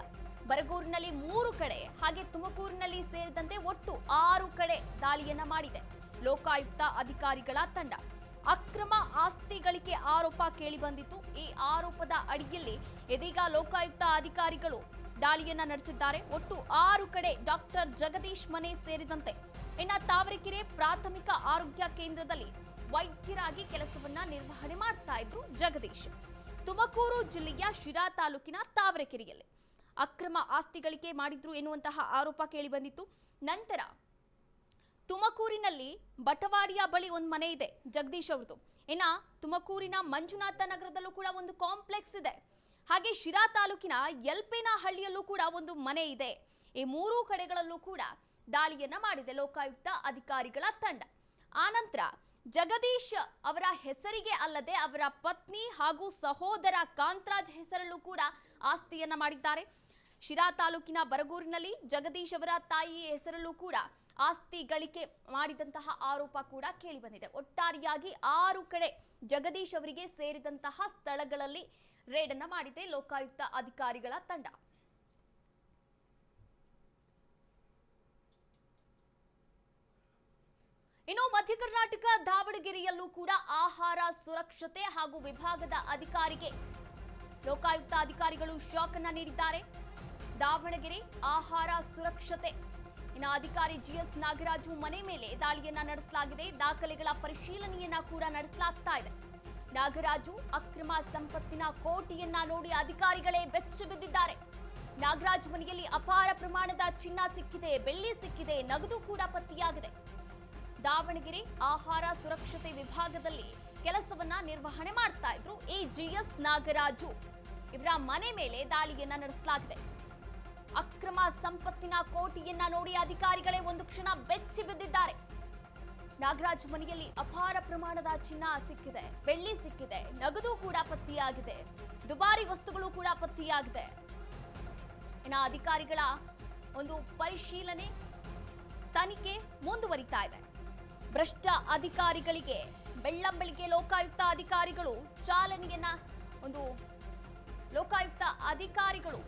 ಬರಗೂರಿನಲ್ಲಿ 3 ಕಡೆ ಹಾಗೆ ತುಮಕೂರಿನಲ್ಲಿ ಸೇರಿದಂತೆ ಒಟ್ಟು 6 ಕಡೆ ದಾಳಿಯನ್ನ ಮಾಡಿದೆ ಲೋಕಾಯುಕ್ತ ಅಧಿಕಾರಿಗಳ ತಂಡ. ಅಕ್ರಮ ಆಸ್ತಿ ಗಳಿಕೆ ಆರೋಪ ಕೇಳಿ ಬಂದಿತ್ತು. ಈ ಆರೋಪದ ಅಡಿಯಲ್ಲಿ ಇದೀಗ ಲೋಕಾಯುಕ್ತ ಅಧಿಕಾರಿಗಳು ದಾಳಿಯನ್ನ ನಡೆಸಿದ್ದಾರೆ. ಒಟ್ಟು 6 ಕಡೆ ಡಾಕ್ಟರ್ ಜಗದೀಶ್ ಮನೆ ಸೇರಿದಂತೆ. ತಾವರೆಕೆರೆ ಪ್ರಾಥಮಿಕ ಆರೋಗ್ಯ ಕೇಂದ್ರದಲ್ಲಿ ವೈದ್ಯರಾಗಿ ಕೆಲಸವನ್ನ ನಿರ್ವಹಣೆ ಮಾಡ್ತಾ ಇದ್ರು ಜಗದೀಶ್. ತುಮಕೂರು ಜಿಲ್ಲೆಯ ಶಿರಾ ತಾಲೂಕಿನ ತಾವರೆಕೆರೆಯಲ್ಲಿ ಅಕ್ರಮ ಆಸ್ತಿ ಗಳಿಕೆ ಮಾಡಿದ್ರು ಎನ್ನುವಂತಹ ಆರೋಪ ಕೇಳಿ ಬಂದಿತ್ತು. ನಂತರ ತುಮಕೂರಿನಲ್ಲಿ ಬಟವಾಡಿಯ ಬಳಿ ಒಂದು ಮನೆ ಇದೆ ಜಗದೀಶ್ ಅವರದು. ತುಮಕೂರಿನ ಮಂಜುನಾಥ ನಗರದಲ್ಲೂ ಕೂಡ ಒಂದು ಕಾಂಪ್ಲೆಕ್ಸ್ ಇದೆ. ಹಾಗೆ ಶಿರಾ ತಾಲೂಕಿನ ಯಲ್ಪೇನಹಳ್ಳಿಯಲ್ಲೂ ಕೂಡ ಒಂದು ಮನೆ ಇದೆ. ಈ 3 ಕಡೆಗಳಲ್ಲೂ ಕೂಡ ದಾಳಿಯನ್ನ ಮಾಡಿದೆ ಲೋಕಾಯುಕ್ತ ಅಧಿಕಾರಿಗಳ ತಂಡ. ಆನಂತರ ಜಗದೀಶ್ ಅವರ ಹೆಸರಿಗೆ ಅಲ್ಲದೆ ಅವರ ಪತ್ನಿ ಹಾಗೂ ಸಹೋದರ ಕಾಂತರಾಜ್ ಹೆಸರಲ್ಲೂ ಕೂಡ ಆಸ್ತಿಯನ್ನ ಮಾಡಿದ್ದಾರೆ. ಶಿರಾ ತಾಲೂಕಿನ ಬರಗೂರಿನಲ್ಲಿ ಜಗದೀಶ್ ಅವರ ತಾಯಿಯ ಹೆಸರಲ್ಲೂ ಕೂಡ ಆಸ್ತಿ ಗಳಿಕೆ ಮಾಡಿದಂತಹ ಆರೋಪ ಕೂಡ ಕೇಳಿ ಬಂದಿದೆ. ಒಟ್ಟಾರೆಯಾಗಿ 6 ಕಡೆ ಜಗದೀಶ್ ಅವರಿಗೆ ಸೇರಿದಂತಹ ಸ್ಥಳಗಳಲ್ಲಿ ರೇಡ್ ಅನ್ನ ಮಾಡಿದೆ ಲೋಕಾಯುಕ್ತ ಅಧಿಕಾರಿಗಳ ತಂಡ. ಮಧ್ಯ ಕರ್ನಾಟಕ ದಾವಣಗೆರೆಯಲ್ಲೂ ಕೂಡ ಆಹಾರ ಸುರಕ್ಷತೆ ಹಾಗೂ ವಿಭಾಗದ ಅಧಿಕಾರಿಗೆ ಲೋಕಾಯುಕ್ತ ಅಧಿಕಾರಿಗಳು ಶಾಕ್ ಅನ್ನ ನೀಡಿದ್ದಾರೆ. ದಾವಣಗೆರೆ ಆಹಾರ ಸುರಕ್ಷತೆ ಅಧಿಕಾರಿ ಜಿಎಸ್ ನಾಗರಾಜು ಮನೆ ಮೇಲೆ ದಾಳಿಯನ್ನ ನಡೆಸಲಾಗಿದೆ. ದಾಖಲೆಗಳ ಪರಿಶೀಲನೆಯನ್ನ ಕೂಡ ನಡೆಸಲಾಗ್ತಾ ಇದೆ. ನಾಗರಾಜು ಅಕ್ರಮ ಸಂಪತ್ತಿನ ಕೋಟಿಯನ್ನ ನೋಡಿ ಅಧಿಕಾರಿಗಳೇ ಬೆಚ್ಚಿ ಬಿದ್ದಿದ್ದಾರೆ. ನಾಗರಾಜ್ ಮನೆಯಲ್ಲಿ ಅಪಾರ ಪ್ರಮಾಣದ ಚಿನ್ನ ಸಿಕ್ಕಿದೆ, ಬೆಳ್ಳಿ ಸಿಕ್ಕಿದೆ, ನಗದು ಕೂಡ ಪತ್ತೆಯಾಗಿದೆ. ದಾವಣಗೆರೆ ಆಹಾರ ಸುರಕ್ಷತೆ ವಿಭಾಗದಲ್ಲಿ ಕೆಲಸವನ್ನ ನಿರ್ವಹಣೆ ಮಾಡ್ತಾ ಇದ್ರು ಈ ಜಿಎಸ್ ನಾಗರಾಜು ಇವರ ಮನೆ ಮೇಲೆ ದಾಳಿಯನ್ನ ನಡೆಸಲಾಗಿದೆ. ಅಕ್ರಮ ಸಂಪತ್ತಿನ ಕೋಟಿಯನ್ನ ನೋಡಿ ಅಧಿಕಾರಿಗಳೇ ಒಂದು ಕ್ಷಣ ಬೆಚ್ಚಿ ಬಿದ್ದಿದ್ದಾರೆ. ನಾಗರಾಜ್ ಮನೆಯಲ್ಲಿ ಅಪಾರ ಪ್ರಮಾಣದ ಚಿನ್ನ ಸಿಕ್ಕಿದೆ, ಬೆಳ್ಳಿ ಸಿಕ್ಕಿದೆ, ನಗದು ಕೂಡ ಪತ್ತೆಯಾಗಿದೆ, ದುಬಾರಿ ವಸ್ತುಗಳು ಕೂಡ ಪತ್ತೆಯಾಗಿದೆ. ಅಧಿಕಾರಿಗಳ ಒಂದು ಪರಿಶೀಲನೆ ತನಿಖೆ ಮುಂದುವರಿತಾ ಇದೆ. ಭ್ರಷ್ಟ ಅಧಿಕಾರಿಗಳಿಗೆ ಬೆಳ್ಳಂಬೆಳಿಗ್ಗೆ ಲೋಕಾಯುಕ್ತ ಅಧಿಕಾರಿಗಳು ಚಾಲನೆಯನ್ನ ಲೋಕಾಯುಕ್ತ ಅಧಿಕಾರಿಗಳು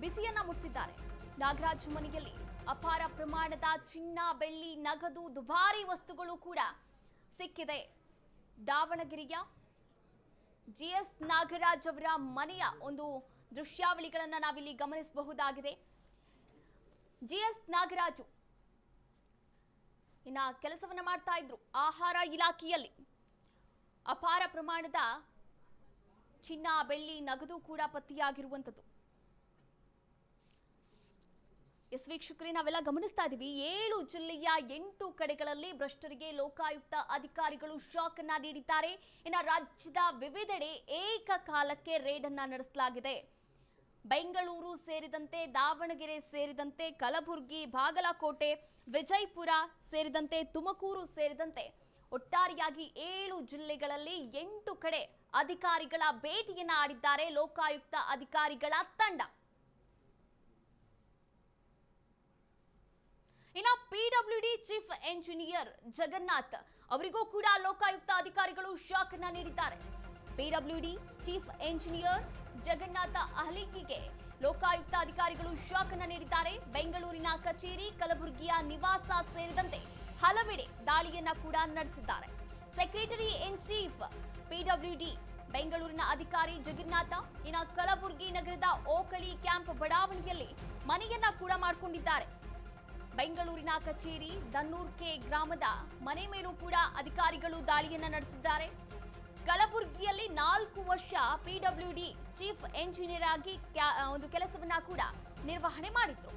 ಬಿಸಿಯನ್ನ ಮುಟ್ಟಿಸಿದ್ದಾರೆ. ನಾಗರಾಜ್ ಮನೆಯಲ್ಲಿ ಅಪಾರ ಪ್ರಮಾಣದ ಚಿನ್ನ, ಬೆಳ್ಳಿ, ನಗದು, ದುಬಾರಿ ವಸ್ತುಗಳು ಕೂಡ ಸಿಕ್ಕಿದೆ. ದಾವಣಗೆರೆಯ ಜಿಎಸ್ ನಾಗರಾಜ್ ಅವರ ಮನೆಯ ಒಂದು ದೃಶ್ಯಾವಳಿಗಳನ್ನ ನಾವಿಲ್ಲಿ ಗಮನಿಸಬಹುದಾಗಿದೆ. ಜಿಎಸ್ ನಾಗರಾಜು ಕೆಲಸವನ್ನ ಮಾಡ್ತಾ ಇದ್ರು ಆಹಾರ ಇಲಾಖೆಯಲ್ಲಿ. ಅಪಾರ ಪ್ರಮಾಣದ ಚಿನ್ನ, ಬೆಳ್ಳಿ, ನಗದು ಕೂಡ ಪತ್ತೆಯಾಗಿರುವಂತದ್ದು. ವೀಕ್ಷಕರೇ, ನಾವೆಲ್ಲ ಗಮನಿಸ್ತಾ ಇದೀವಿ 7 ಜಿಲ್ಲೆಯ 8 ಕಡೆಗಳಲ್ಲಿ ಭ್ರಷ್ಟರಿಗೆ ಲೋಕಾಯುಕ್ತ ಅಧಿಕಾರಿಗಳು ಶಾಕ್ ಅನ್ನ ನೀಡಿದ್ದಾರೆ. ರಾಜ್ಯದ ವಿವಿಧೆಡೆ ಏಕಕಾಲಕ್ಕೆ ರೇಡ್ ಅನ್ನ ನಡೆಸಲಾಗಿದೆ. ಬೆಂಗಳೂರು ಸೇರಿದಂತೆ ದಾವಣಗೆರೆ ಸೇರಿದಂತೆ ಕಲಬುರಗಿ, ಬಾಗಲಕೋಟೆ, ವಿಜಯಪುರ ಸೇರಿದಂತೆ ತುಮಕೂರು ಸೇರಿದಂತೆ ಒಟ್ಟಾರೆಯಾಗಿ 7 ಜಿಲ್ಲೆಗಳಲ್ಲಿ 8 ಕಡೆ ಅಧಿಕಾರಿಗಳ ಭೇಟಿಯನ್ನ ಆಡಿದ್ದಾರೆ ಲೋಕಾಯುಕ್ತ ಅಧಿಕಾರಿಗಳ ತಂಡ. ಪಿಡಬ್ಲ್ಯೂಡಿ ಚೀಫ್ ಎಂಜಿನಿಯರ್ ಜಗನ್ನಾಥ್ ಅವರಿಗೂ ಕೂಡ ಲೋಕಾಯುಕ್ತ ಅಧಿಕಾರಿಗಳು ಶಾಕ್ ಅನ್ನ ನೀಡಿದ್ದಾರೆ. ಪಿಡಬ್ಲ್ಯೂಡಿ ಚೀಫ್ ಎಂಜಿನಿಯರ್ ಜಗನ್ನಾಥ ಅಹಲಿಗಿಗೆ ಲೋಕಾಯುಕ್ತ ಅಧಿಕಾರಿಗಳು ಶಾಕ್ ಅನ್ನ ನೀಡಿದ್ದಾರೆ. ಬೆಂಗಳೂರಿನ ಕಚೇರಿ, ಕಲಬುರಗಿಯ ನಿವಾಸ ಸೇರಿದಂತೆ ಹಲವೆಡೆ ದಾಳಿಯನ್ನ ಕೂಡ ನಡೆಸಿದ್ದಾರೆ. ಸೆಕ್ರೆಟರಿ ಇನ್ ಚೀಫ್ ಪಿಡಬ್ಲ್ಯೂಡಿ ಬೆಂಗಳೂರಿನ ಅಧಿಕಾರಿ ಜಗನ್ನಾಥ ಕಲಬುರಗಿ ನಗರದ ಓಕಳಿ ಕ್ಯಾಂಪ್ ಬಡಾವಣೆಯಲ್ಲಿ ಮನೆಯನ್ನ ಕೂಡ ಮಾಡಿಕೊಂಡಿದ್ದಾರೆ. ಬೆಂಗಳೂರಿನ ಕಚೇರಿ ದನ್ನೂರ್ಕೆ ಗ್ರಾಮದ ಮನೆ ಮೇಲೂ ಕೂಡ ಅಧಿಕಾರಿಗಳು ದಾಳಿಯನ್ನ ನಡೆಸಿದ್ದಾರೆ. ಕಲಬುರಗಿಯಲ್ಲಿ 4 ವರ್ಷ ಪಿಡಬ್ಲ್ಯೂಡಿ ಚೀಫ್ ಎಂಜಿನಿಯರ್ ಆಗಿ ಒಂದು ಕೆಲಸವನ್ನ ಕೂಡ ನಿರ್ವಹಣೆ ಮಾಡಿದ್ರು.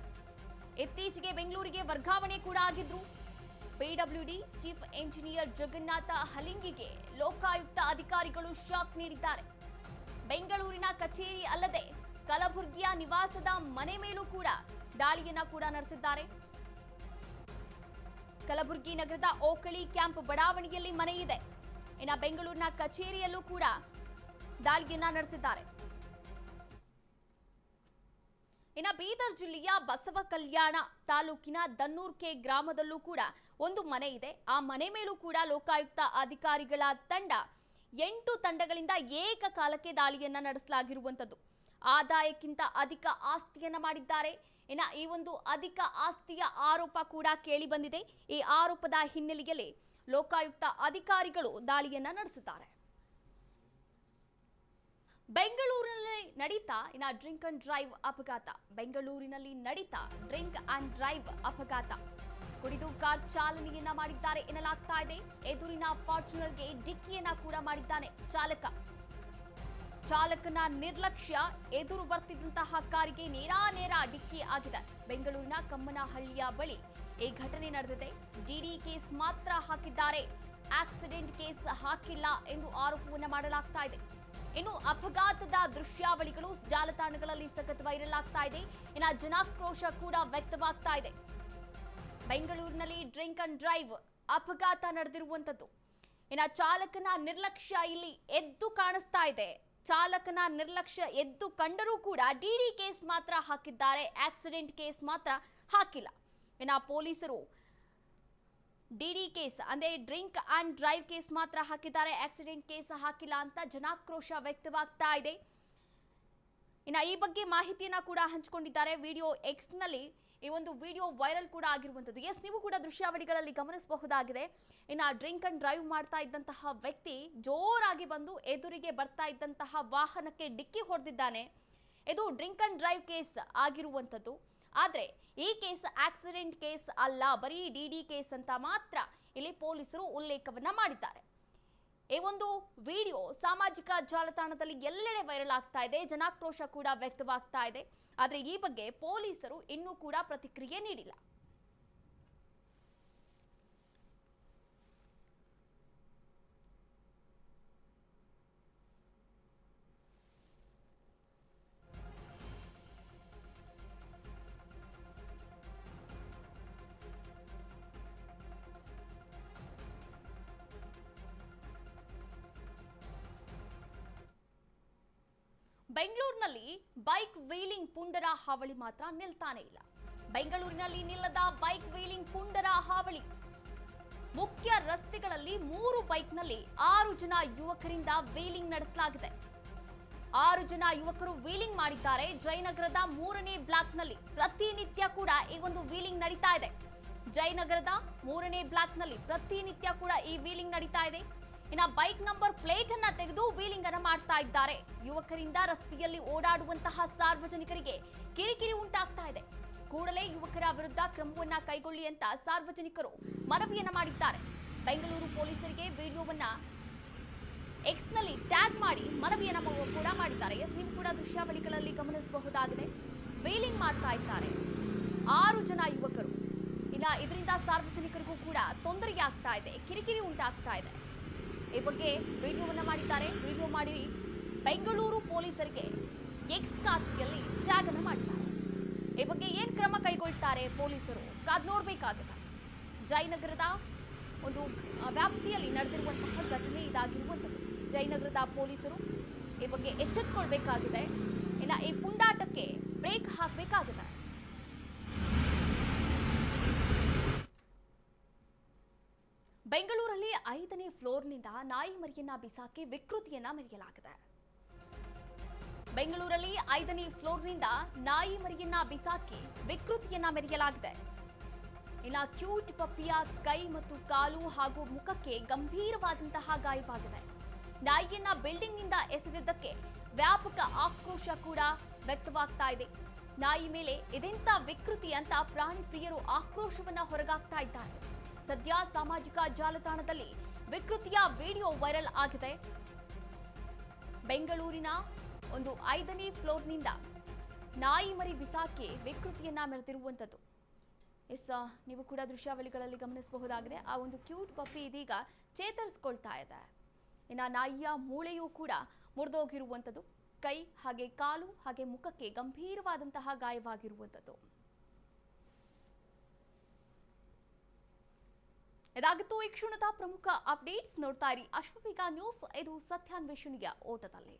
ಇತ್ತೀಚೆಗೆ ಬೆಂಗಳೂರಿಗೆ ವರ್ಗಾವಣೆ ಕೂಡ ಆಗಿದ್ರು. ಪಿಡಬ್ಲ್ಯೂಡಿ ಚೀಫ್ ಎಂಜಿನಿಯರ್ ಜಗನ್ನಾಥ ಹಲಿಂಗಿಗೆ ಲೋಕಾಯುಕ್ತ ಅಧಿಕಾರಿಗಳು ಶಾಕ್ ನೀಡಿದ್ದಾರೆ. ಬೆಂಗಳೂರಿನ ಕಚೇರಿ ಅಲ್ಲದೆ ಕಲಬುರಗಿಯ ನಿವಾಸದ ಮನೆ ಮೇಲೂ ಕೂಡ ದಾಳಿಯನ್ನ ಕೂಡ ನಡೆಸಿದ್ದಾರೆ. ಕಲಬುರಗಿ ನಗರದ ಓಕಳಿ ಕ್ಯಾಂಪ್ ಬಡಾವಣೆಯಲ್ಲಿ ಮನೆ ಇದೆ. ಇನ್ನು ಬೆಂಗಳೂರಿನ ಕಚೇರಿಯಲ್ಲೂ ಕೂಡ ದಾಳಿಯನ್ನ ನಡೆಸಿದ್ದಾರೆ. ಇನ್ನು ಬೀದರ್ ಜಿಲ್ಲೆಯ ಬಸವ ಕಲ್ಯಾಣ ತಾಲೂಕಿನ ದನ್ನೂರ್ಕೆ ಗ್ರಾಮದಲ್ಲೂ ಕೂಡ ಒಂದು ಮನೆ ಇದೆ. ಆ ಮನೆ ಮೇಲೂ ಕೂಡ ಲೋಕಾಯುಕ್ತ ಅಧಿಕಾರಿಗಳ ತಂಡ 8 ತಂಡಗಳಿಂದ ಏಕಕಾಲಕ್ಕೆ ದಾಳಿಯನ್ನ ನಡೆಸಲಾಗಿರುವಂಥದ್ದು. ಆದಾಯಕ್ಕಿಂತ ಅಧಿಕ ಆಸ್ತಿಯನ್ನ ಮಾಡಿದ್ದಾರೆ. ಇನ್ನು ಈ ಒಂದು ಅಧಿಕ ಆಸ್ತಿಯ ಆರೋಪ ಕೂಡ ಕೇಳಿ ಬಂದಿದೆ. ಈ ಆರೋಪದ ಹಿನ್ನೆಲೆಯಲ್ಲಿ ಲೋಕಾಯುಕ್ತ ಅಧಿಕಾರಿಗಳು ದಾಳಿಯನ್ನ ನಡೆಸಿದ್ದಾರೆ. ಬೆಂಗಳೂರಿನಲ್ಲಿ ನಡೀತಾ ಡ್ರಿಂಕ್ ಅಂಡ್ ಡ್ರೈವ್ ಅಪಘಾತ. ಬೆಂಗಳೂರಿನಲ್ಲಿ ನಡೀತಾ ಡ್ರಿಂಕ್ ಅಂಡ್ ಡ್ರೈವ್ ಅಪಘಾತ. ಕುಡಿದು ಕಾರ್ ಚಾಲನೆಯನ್ನ ಮಾಡಿದ್ದಾರೆ ಎನ್ನಲಾಗ್ತಾ ಇದೆ. ಎದುರಿನ ಫಾರ್ಚುನರ್ಗೆ ಡಿಕ್ಕಿಯನ್ನ ಕೂಡ ಮಾಡಿದ್ದಾನೆ ಚಾಲಕನ ನಿರ್ಲಕ್ಷ್ಯ. ಎದುರು ಬರ್ತಿದ್ದಂತಹ ಕಾರಿಗೆ ನೇರ ಡಿಕ್ಕಿ ಆಗಿದೆ. ಬೆಂಗಳೂರಿನ ಕಮ್ಮನಹಳ್ಳಿಯ ಬಳಿ ಈ ಘಟನೆ ನಡೆದಿದೆ. ಡಿಡಿ ಕೇಸ್ ಮಾತ್ರ ಹಾಕಿದ್ದಾರೆ, ಆಕ್ಸಿಡೆಂಟ್ ಕೇಸ್ ಹಾಕಿಲ್ಲ ಎಂದು ಆರೋಪವನ್ನ ಮಾಡಲಾಗ್ತಾ ಇದೆ. ಇನ್ನು ಅಪಘಾತದ ದೃಶ್ಯಾವಳಿಗಳು ಜಾಲತಾಣಗಳಲ್ಲಿ ಸಖತ್ ವೈರಲ್ ಆಗ್ತಾ ಇದೆ. ಇನ್ನು ಜನಾಕ್ರೋಶ ಕೂಡ ವ್ಯಕ್ತವಾಗ್ತಾ ಇದೆ. ಬೆಂಗಳೂರಿನಲ್ಲಿ ಡ್ರಿಂಕ್ ಅಂಡ್ ಡ್ರೈವ್ ಅಪಘಾತ ನಡೆದಿರುವಂತದ್ದು. ಇನ್ನು ಚಾಲಕನ ನಿರ್ಲಕ್ಷ್ಯ ಇಲ್ಲಿ ಎದ್ದು ಕಾಣಿಸ್ತಾ ಇದೆ. ಚಾಲಕನ ನಿರ್ಲಕ್ಷ್ಯ ಎದ್ದು ಕಂಡರೂ ಕೂಡ ಡಿಡಿ ಕೇಸ್ ಮಾತ್ರ ಹಾಕಿದ್ದಾರೆ, ಆಕ್ಸಿಡೆಂಟ್ ಕೇಸ್ ಮಾತ್ರ ಹಾಕಿಲ್ಲ. ಇನ್ನು ಪೊಲೀಸರು ಡಿಡಿ ಕೇಸ್ ಅಂದ್ರೆ ಡ್ರಿಂಕ್ ಅಂಡ್ ಡ್ರೈವ್ ಕೇಸ್ ಮಾತ್ರ ಹಾಕಿದ್ದಾರೆ, ಆಕ್ಸಿಡೆಂಟ್ ಕೇಸ್ ಹಾಕಿಲ್ಲ ಅಂತ ಜನಾಕ್ರೋಶ ವ್ಯಕ್ತವಾಗ್ತಾ ಇದೆ. ಇನ್ನು ಈ ಬಗ್ಗೆ ಮಾಹಿತಿಯನ್ನ ಕೂಡ ಹಂಚಿಕೊಂಡಿದ್ದಾರೆ. ವಿಡಿಯೋ ಎಕ್ಸ್ ನಲ್ಲಿ ಈ ಒಂದು ವಿಡಿಯೋ ವೈರಲ್ ಕೂಡ ಆಗಿರುವಂತದ್ದು. ಎಸ್, ನೀವು ಕೂಡ ದೃಶ್ಯಾವಳಿಗಳಲ್ಲಿ ಗಮನಿಸಬಹುದಾಗಿದೆ. ಇನ್ನು ಡ್ರಿಂಕ್ ಅಂಡ್ ಡ್ರೈವ್ ಮಾಡ್ತಾ ಇದ್ದಂತಹ ವ್ಯಕ್ತಿ ಜೋರಾಗಿ ಬಂದು ಎದುರಿಗೆ ಬರ್ತಾ ಇದ್ದಂತಹ ವಾಹನಕ್ಕೆ ಡಿಕ್ಕಿ ಹೊಡೆದಿದ್ದಾನೆ. ಇದು ಡ್ರಿಂಕ್ ಅಂಡ್ ಡ್ರೈವ್ ಕೇಸ್ ಆಗಿರುವಂತದ್ದು. ಆದ್ರೆ ಈ ಕೇಸ್ ಆಕ್ಸಿಡೆಂಟ್ ಕೇಸ್ ಅಲ್ಲ, ಬರೀ ಡಿಡಿ ಕೇಸ್ ಅಂತ ಮಾತ್ರ ಇಲ್ಲಿ ಪೊಲೀಸರು ಉಲ್ಲೇಖವನ್ನ ಮಾಡಿದ್ದಾರೆ. ಈ ಒಂದು ವಿಡಿಯೋ ಸಾಮಾಜಿಕ ಜಾಲತಾಣದಲ್ಲಿ ಎಲ್ಲೆಡೆ ವೈರಲ್ ಆಗ್ತಾ ಇದೆ, ಜನಾಕ್ರೋಶ ಕೂಡ ವ್ಯಕ್ತವಾಗ್ತಾ ಇದೆ. ಆದರೆ ಈ ಬಗ್ಗೆ ಪೊಲೀಸರು ಇನ್ನೂ ಕೂಡ ಪ್ರತಿಕ್ರಿಯೆ ನೀಡಿಲ್ಲ. ಬೆಂಗಳೂರಿನಲ್ಲಿ ಬೈಕ್ ವೀಲಿಂಗ್ ಪುಂಡರ ಹಾವಳಿ ಮಾತ್ರ ನಿಲ್ತಾನೆ ಇಲ್ಲ. ಬೆಂಗಳೂರಿನಲ್ಲಿ ನಿಲ್ಲದ ಬೈಕ್ ವೀಲಿಂಗ್ ಪುಂಡರ ಹಾವಳಿ. ಮುಖ್ಯ ರಸ್ತೆಗಳಲ್ಲಿ 3 ಬೈಕ್ನಲ್ಲಿ 6 ಜನ ಯುವಕರಿಂದ ವೀಲಿಂಗ್ ನಡೆಸಲಾಗಿದೆ. 6 ಜನ ಯುವಕರು ವೀಲಿಂಗ್ ಮಾಡಿದ್ದಾರೆ. ಜಯನಗರದ 3ನೇ ಬ್ಲಾಕ್ನಲ್ಲಿ ಪ್ರತಿನಿತ್ಯ ಕೂಡ ಈ ಒಂದು ವೀಲಿಂಗ್ ನಡೀತಾ ಇದೆ. ಜಯನಗರದ 3ನೇ ಬ್ಲಾಕ್ನಲ್ಲಿ ಪ್ರತಿನಿತ್ಯ ಕೂಡ ಈ ವೀಲಿಂಗ್ ನಡೀತಾ ಇದೆ. ಇನ್ನು ಬೈಕ್ ನಂಬರ್ ಪ್ಲೇಟ್ ಅನ್ನ ತೆಗೆದು ವೀಲಿಂಗ್ ಅನ್ನ ಮಾಡ್ತಾ ಇದ್ದಾರೆ. ಯುವಕರಿಂದ ರಸ್ತೆಯಲ್ಲಿ ಓಡಾಡುವಂತಹ ಸಾರ್ವಜನಿಕರಿಗೆ ಕಿರಿಕಿರಿ ಉಂಟಾಗ್ತಾ ಇದೆ. ಕೂಡಲೇ ಯುವಕರ ವಿರುದ್ಧ ಕ್ರಮವನ್ನ ಕೈಗೊಳ್ಳಿ ಅಂತ ಸಾರ್ವಜನಿಕರು ಮನವಿಯನ್ನ ಮಾಡಿದ್ದಾರೆ. ಬೆಂಗಳೂರು ಪೊಲೀಸರಿಗೆ ವಿಡಿಯೋವನ್ನ ಎಕ್ಸ್ ನಲ್ಲಿ ಟ್ಯಾಗ್ ಮಾಡಿ ಮನವಿಯನ್ನ ಕೂಡ ಮಾಡಿದ್ದಾರೆ. ಎಸ್, ನೀವು ಕೂಡ ದೃಶ್ಯಾವಳಿಗಳಲ್ಲಿ ಗಮನಿಸಬಹುದಾಗಿದೆ. ವೀಲಿಂಗ್ ಮಾಡ್ತಾ ಇದ್ದಾರೆ 6 ಜನ ಯುವಕರು. ಇನ್ನು ಇದರಿಂದ ಸಾರ್ವಜನಿಕರಿಗೂ ಕೂಡ ತೊಂದರೆ ಆಗ್ತಾ ಇದೆ, ಕಿರಿಕಿರಿ ಉಂಟಾಗ್ತಾ ಇದೆ. ಈ ಬಗ್ಗೆ ವಿಡಿಯೋವನ್ನ ಮಾಡಿದ್ದಾರೆ. ವಿಡಿಯೋ ಮಾಡಿ ಬೆಂಗಳೂರು ಪೊಲೀಸರಿಗೆ ಎಕ್ಸ್ ಖಾತೆಯಲ್ಲಿ ಟ್ಯಾಗ್ ಅನ್ನು ಮಾಡಿದ್ದಾರೆ. ಈ ಬಗ್ಗೆ ಏನ್ ಕ್ರಮ ಕೈಗೊಳ್ತಾರೆ ಪೊಲೀಸರು ಕಾದ್ ನೋಡ್ಬೇಕಾಗಿದೆ. ಜಯನಗರದ ಒಂದು ವ್ಯಾಪ್ತಿಯಲ್ಲಿ ನಡೆದಿರುವಂತಹ ಘಟನೆ ಇದಾಗಿರುವಂಥದ್ದು. ಜಯನಗರದ ಪೊಲೀಸರು ಈ ಬಗ್ಗೆ ಎಚ್ಚೆತ್ತುಕೊಳ್ಬೇಕಾಗಿದೆ. ಇನ್ನು ಈ ಪುಂಡಾಟಕ್ಕೆ ಬ್ರೇಕ್ ಹಾಕಬೇಕಾಗಿದೆ. ಬೆಂಗಳೂರಲ್ಲಿ 5ನೇ ಫ್ಲೋರ್ನಿಂದ ನಾಯಿ ಮರಿಯನ್ನ ಬಿಸಾಕಿ ವಿಕೃತಿಯನ್ನ ಮೆರೆಯಲಾಗಿದೆ. ಬೆಂಗಳೂರಲ್ಲಿ 5ನೇ ಫ್ಲೋರ್ನಿಂದ ನಾಯಿ ಮರಿಯನ್ನ ಬಿಸಾಕಿ ವಿಕೃತಿಯನ್ನ ಮೆರೆಯಲಾಗಿದೆ. ಇನ್ನು ಕ್ಯೂಟ್ ಪಪ್ಪಿಯ ಕೈ ಮತ್ತು ಕಾಲು ಹಾಗೂ ಮುಖಕ್ಕೆ ಗಂಭೀರವಾದಂತಹ ಗಾಯವಾಗಿದೆ. ನಾಯಿಯನ್ನ ಬಿಲ್ಡಿಂಗ್ನಿಂದ ಎಸೆದಿದ್ದಕ್ಕೆ ವ್ಯಾಪಕ ಆಕ್ರೋಶ ಕೂಡ ವ್ಯಕ್ತವಾಗ್ತಾ ಇದೆ. ನಾಯಿ ಮೇಲೆ ಇದೆಂತ ವಿಕೃತಿ ಅಂತ ಪ್ರಾಣಿ ಪ್ರಿಯರು ಆಕ್ರೋಶವನ್ನ ಹೊರಗಾಗ್ತಾ ಇದ್ದಾರೆ. ಸದ್ಯ ಸಾಮಾಜಿಕ ಜಾಲತಾಣದಲ್ಲಿ ವಿಕೃತಿಯ ವಿಡಿಯೋ ವೈರಲ್ ಆಗಿದೆ. ಬೆಂಗಳೂರಿನ ಒಂದು 5ನೇ ಫ್ಲೋರ್ನಿಂದ ನಾಯಿ ಮರಿ ಬಿಸಾಕಿ ವಿಕೃತಿಯನ್ನ ಮೆರೆದಿರುವಂಥದ್ದು. ಎಸ್, ನೀವು ಕೂಡ ದೃಶ್ಯಾವಳಿಗಳಲ್ಲಿ ಗಮನಿಸಬಹುದಾಗಿದೆ. ಆ ಒಂದು ಕ್ಯೂಟ್ ಪಪ್ಪಿ ಇದೀಗ ಚೇತರಿಸಿಕೊಳ್ತಾ ಇದೆ. ಇನ್ನು ನಾಯಿಯ ಮೂಳೆಯೂ ಕೂಡ ಮುರಿದೋಗಿರುವಂಥದ್ದು. ಕೈ ಹಾಗೆ ಕಾಲು ಹಾಗೆ ಮುಖಕ್ಕೆ ಗಂಭೀರವಾದಂತಹ ಗಾಯವಾಗಿರುವಂಥದ್ದು. ಇದಾಗಿತ್ತು ಈ ಕ್ಷಣದ ಪ್ರಮುಖ ಅಪ್ಡೇಟ್ಸ್. ನೋಡ್ತಾ ಇರಿ ಅಶ್ವವೇಗ ನ್ಯೂಸ್. ಇದು ಸತ್ಯಾನ್ವೇಷಣೆಯ ಓಟದಲ್ಲಿ.